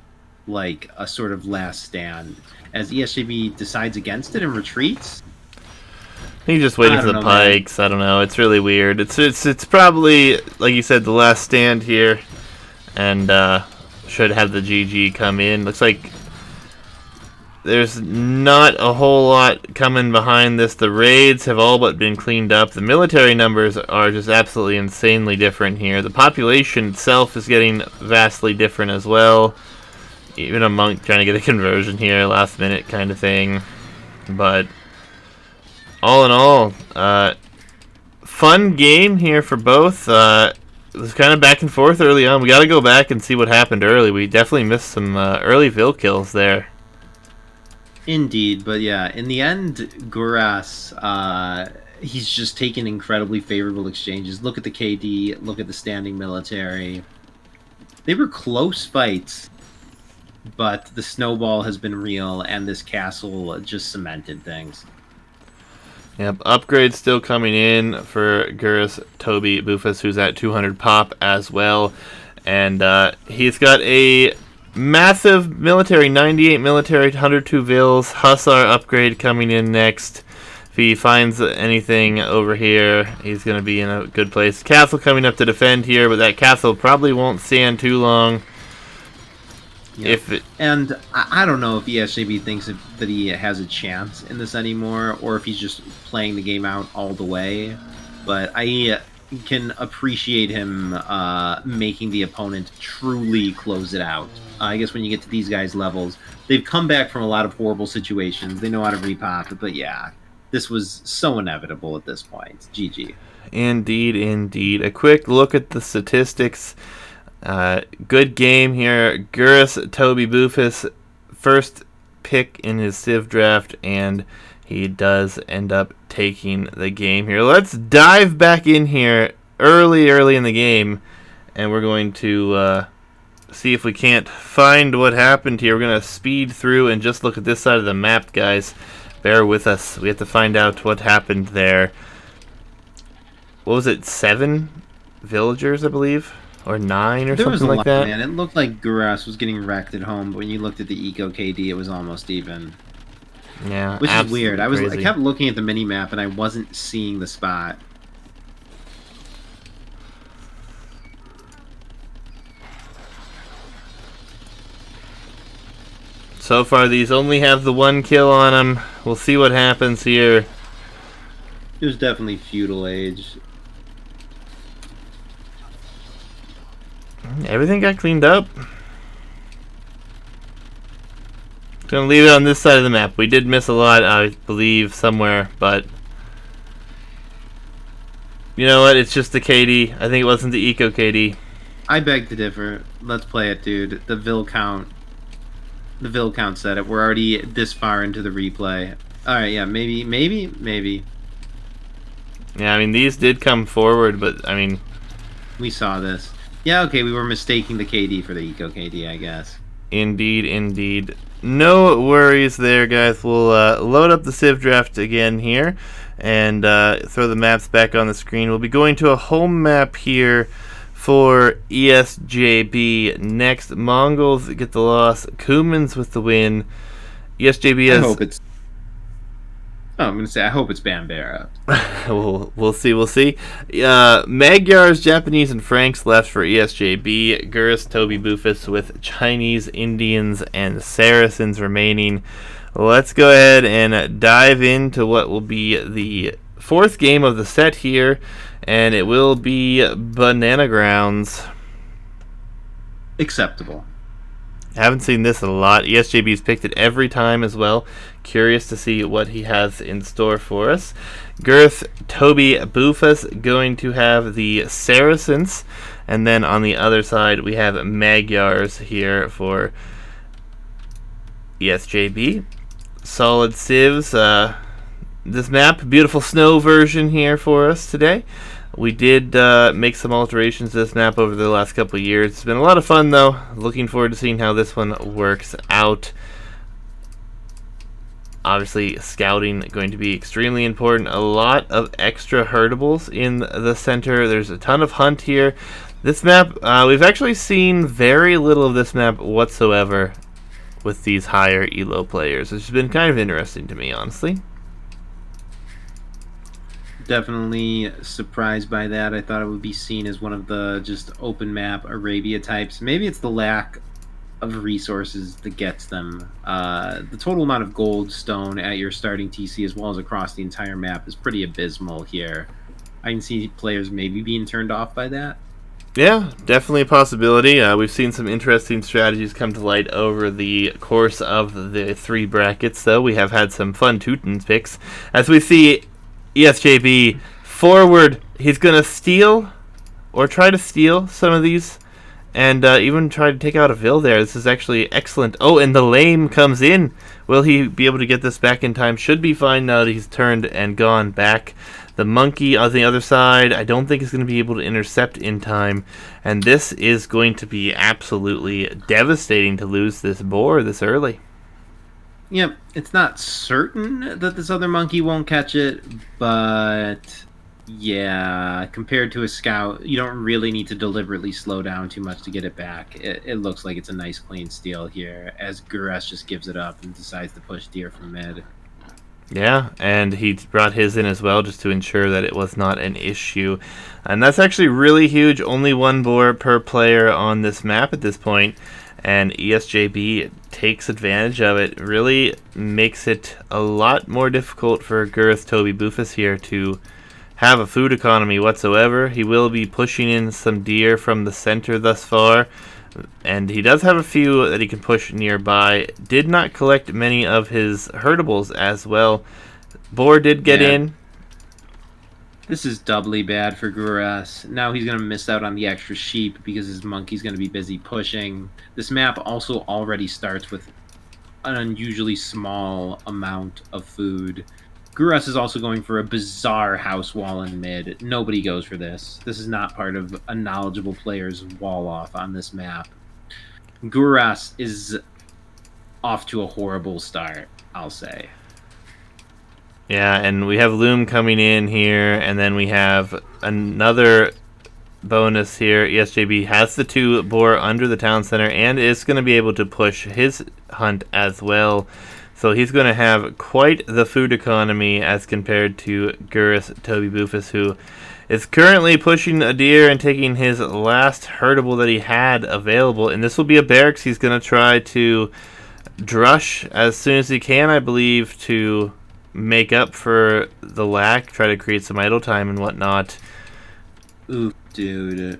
like a sort of last stand. As Esjb decides against it and retreats. He's just waiting for the pikes. Man. I don't know. It's really weird. It's probably, like you said, the last stand here, and should have the GG come in. Looks like there's not a whole lot coming behind this. The raids have all but been cleaned up. The military numbers are just absolutely insanely different here. The population itself is getting vastly different as well. Even a monk trying to get a conversion here, last minute kind of thing. But all in all, fun game here for both. It was kind of back and forth early on. We got to go back and see what happened early. We definitely missed some early Vil kills there. Indeed, but yeah, in the end, Gurass, he's just taken incredibly favorable exchanges. Look at the KD, look at the standing military. They were close fights, but the snowball has been real, and this castle just cemented things. Yep, upgrades still coming in for Gurastobbybufas, who's at 200 pop as well. And he's got a massive military, 98 military, 102 Vils. Hussar upgrade coming in next. If he finds anything over here, he's going to be in a good place. Castle coming up to defend here, but that castle probably won't stand too long. Yeah. And I don't know if Esjb thinks that he has a chance in this anymore, or if he's just playing the game out all the way. But I can appreciate him making the opponent truly close it out. I guess when you get to these guys' levels, they've come back from a lot of horrible situations. They know how to repop it, but yeah, this was so inevitable at this point. GG. Indeed, indeed. A quick look at the statistics. Good game here. Gurastobbybufas, first pick in his Civ draft, and he does end up taking the game here. Let's dive back in here early in the game, and we're going to see if we can't find what happened here. We're going to speed through and just look at this side of the map, guys. Bear with us. We have to find out what happened there. What was it, 7 villagers, I believe? Or 9 or something like that? Man. It looked like Gurass was getting wrecked at home, but when you looked at the Eco KD, it was almost even. Yeah, which is weird. Crazy. I kept looking at the mini-map, and I wasn't seeing the spot. So far, these only have the 1 kill on them. We'll see what happens here. It was definitely feudal age. Everything got cleaned up. Gonna leave it on this side of the map. We did miss a lot, I believe, somewhere, but you know what? It's just the KD. I think it wasn't the Eco KD. I beg to differ. Let's play it, dude. The Vil count said it. We're already this far into the replay. Alright, yeah, maybe. Yeah, I mean, these did come forward, but, I mean, we saw this. Yeah, okay, we were mistaking the KD for the Eco KD, I guess. Indeed, indeed. No worries there, guys. We'll load up the Civ draft again here and throw the maps back on the screen. We'll be going to a home map here for ESJB next. Mongols get the loss. Kumans with the win. ESJB has... I'm going to say, I hope it's Bambera. We'll see. Magyars, Japanese, and Franks left for ESJB. Gurastobbybufas with Chinese, Indians, and Saracens remaining. Let's go ahead and dive into what will be the fourth game of the set here, and it will be Banana Grounds. Acceptable. Haven't seen this a lot. ESJB's picked it every time as well. Curious to see what he has in store for us. Gurastobbybufas going to have the Saracens. And then on the other side, we have Magyars here for ESJB. Solid civs. This map, beautiful snow version here for us today. We did make some alterations to this map over the last couple of years. It's been a lot of fun, though. Looking forward to seeing how this one works out. Obviously, scouting going to be extremely important. A lot of extra herdables in the center. There's a ton of hunt here. This map, we've actually seen very little of this map whatsoever with these higher elo players, which has been kind of interesting to me, honestly. Definitely surprised by that. I thought it would be seen as one of the just open map Arabia types. Maybe it's the lack of resources that gets them. The total amount of gold, stone at your starting TC as well as across the entire map is pretty abysmal here. I can see players maybe being turned off by that. Yeah, definitely a possibility. We've seen some interesting strategies come to light over the course of the three brackets, though. We have had some fun Teutons picks. As we see ESJB forward, he's going to steal or try to steal some of these and even try to take out a Vil there. This is actually excellent. Oh, and the lame comes in. Will he be able to get this back in time? Should be fine now that he's turned and gone back. The monkey on the other side, I don't think is going to be able to intercept in time. And this is going to be absolutely devastating to lose this boar this early. Yep, it's not certain that this other monkey won't catch it, but yeah, compared to a scout, you don't really need to deliberately slow down too much to get it back. It looks like it's a nice clean steal here, as Guras just gives it up and decides to push deer from mid. Yeah, and he brought his in as well just to ensure that it was not an issue. And that's actually really huge. Only one boar per player on this map at this point. And ESJB takes advantage of it. Really makes it a lot more difficult for Gurastobbybufas here to have a food economy whatsoever. He will be pushing in some deer from the center thus far. And he does have a few that he can push nearby. Did not collect many of his herdables as well. Boar did get in. This is doubly bad for Guras. Now he's going to miss out on the extra sheep because his monkey's going to be busy pushing. This map also already starts with an unusually small amount of food. Guras is also going for a bizarre house wall in mid. Nobody goes for this. This is not part of a knowledgeable player's wall off on this map. Guras is off to a horrible start, I'll say. Yeah, and we have Loom coming in here, and then we have another bonus here. ESJB has the 2 boar under the town center and is going to be able to push his hunt as well. So he's going to have quite the food economy as compared to Gurastobbybufas, who is currently pushing a deer and taking his last herdable that he had available. And this will be a barracks he's going to try to drush as soon as he can, I believe, to make up for the lack, try to create some idle time and whatnot. Oof, dude.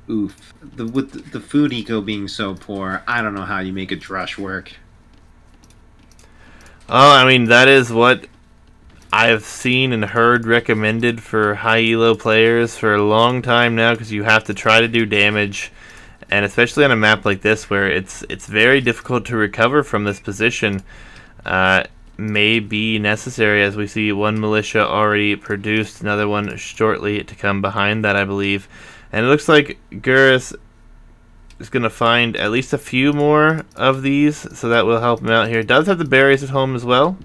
Oof. With the food eco being so poor, I don't know how you make a drush work. Oh, I mean, that is what I've seen and heard recommended for high elo players for a long time now, because you have to try to do damage, and especially on a map like this where it's very difficult to recover from this position. May be necessary, as we see one militia already produced, another one shortly to come behind that, I believe. And it looks like Guras is going to find at least a few more of these, so that will help him out here. Does have the berries at home as well.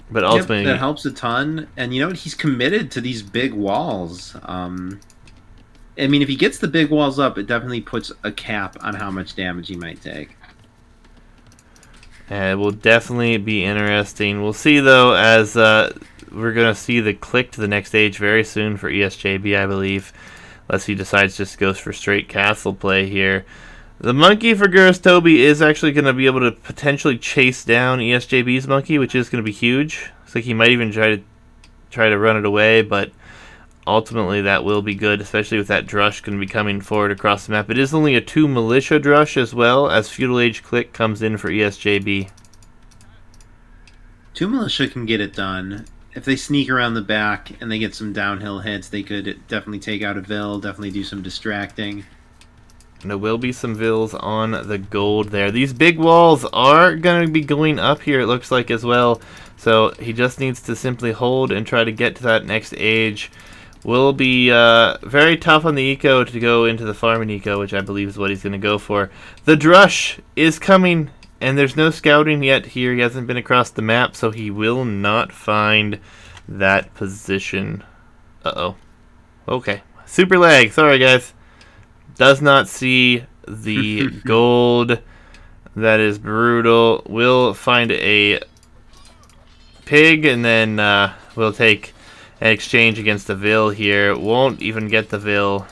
But ultimately, that helps a ton. And you know what? He's committed to these big walls. I mean, if he gets the big walls up, it definitely puts a cap on how much damage he might take. It will definitely be interesting. We'll see, though, as we're going to see the click to the next stage very soon for Esjb, I believe. Unless he decides just goes for straight castle play here. The monkey for Gurastoby is actually going to be able to potentially chase down Esjb's monkey, which is going to be huge. Looks like he might even try to run it away, but ultimately that will be good, especially with that drush going to be coming forward across the map. It is only a 2 militia drush as well, as Feudal Age click comes in for Esjb. 2 militia can get it done. If they sneak around the back and they get some downhill hits, they could definitely take out a Vil, definitely do some distracting. There will be some Vils on the gold there. These big walls are going to be going up here, it looks like, as well. So he just needs to simply hold and try to get to that next age. Will be very tough on the eco to go into the farming eco, which I believe is what he's going to go for. The drush is coming, and there's no scouting yet here. He hasn't been across the map, so he will not find that position. Uh-oh. Okay. Super lag. Sorry, guys. Does not see the gold. That is brutal. We'll find a pig, and then we'll take an exchange against the Vil here. Won't even get the Vil.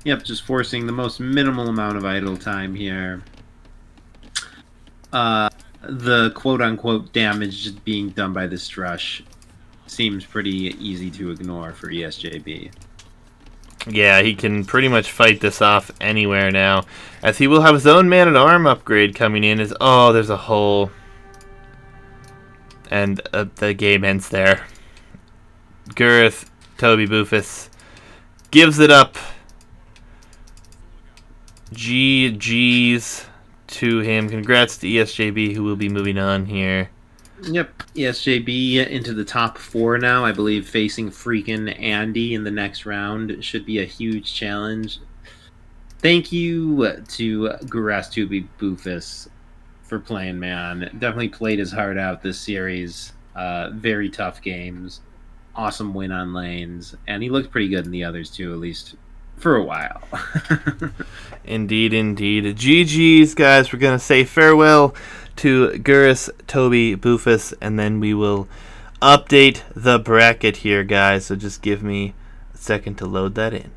Yep, just forcing the most minimal amount of idle time here. The quote-unquote damage being done by this drush seems pretty easy to ignore for Esjb. Yeah, he can pretty much fight this off anywhere now, as he will have his own man-at-arm upgrade coming in. Oh, there's a hole. And the game ends there. Gurastobbybufas gives it up. GG's to him. Congrats to Esjb, who will be moving on here. Yep, Esjb into the top 4 now. I believe facing freaking Andy in the next round should be a huge challenge. Thank you to Gurastobbybufas for playing, man. Definitely played his heart out this series. Very tough games. Awesome win on lanes. And he looked pretty good in the others too, at least for a while. Indeed, indeed. GG's, guys. We're going to say farewell to Gurastobbybufas, and then we will update the bracket here, guys. So just give me a second to load that in.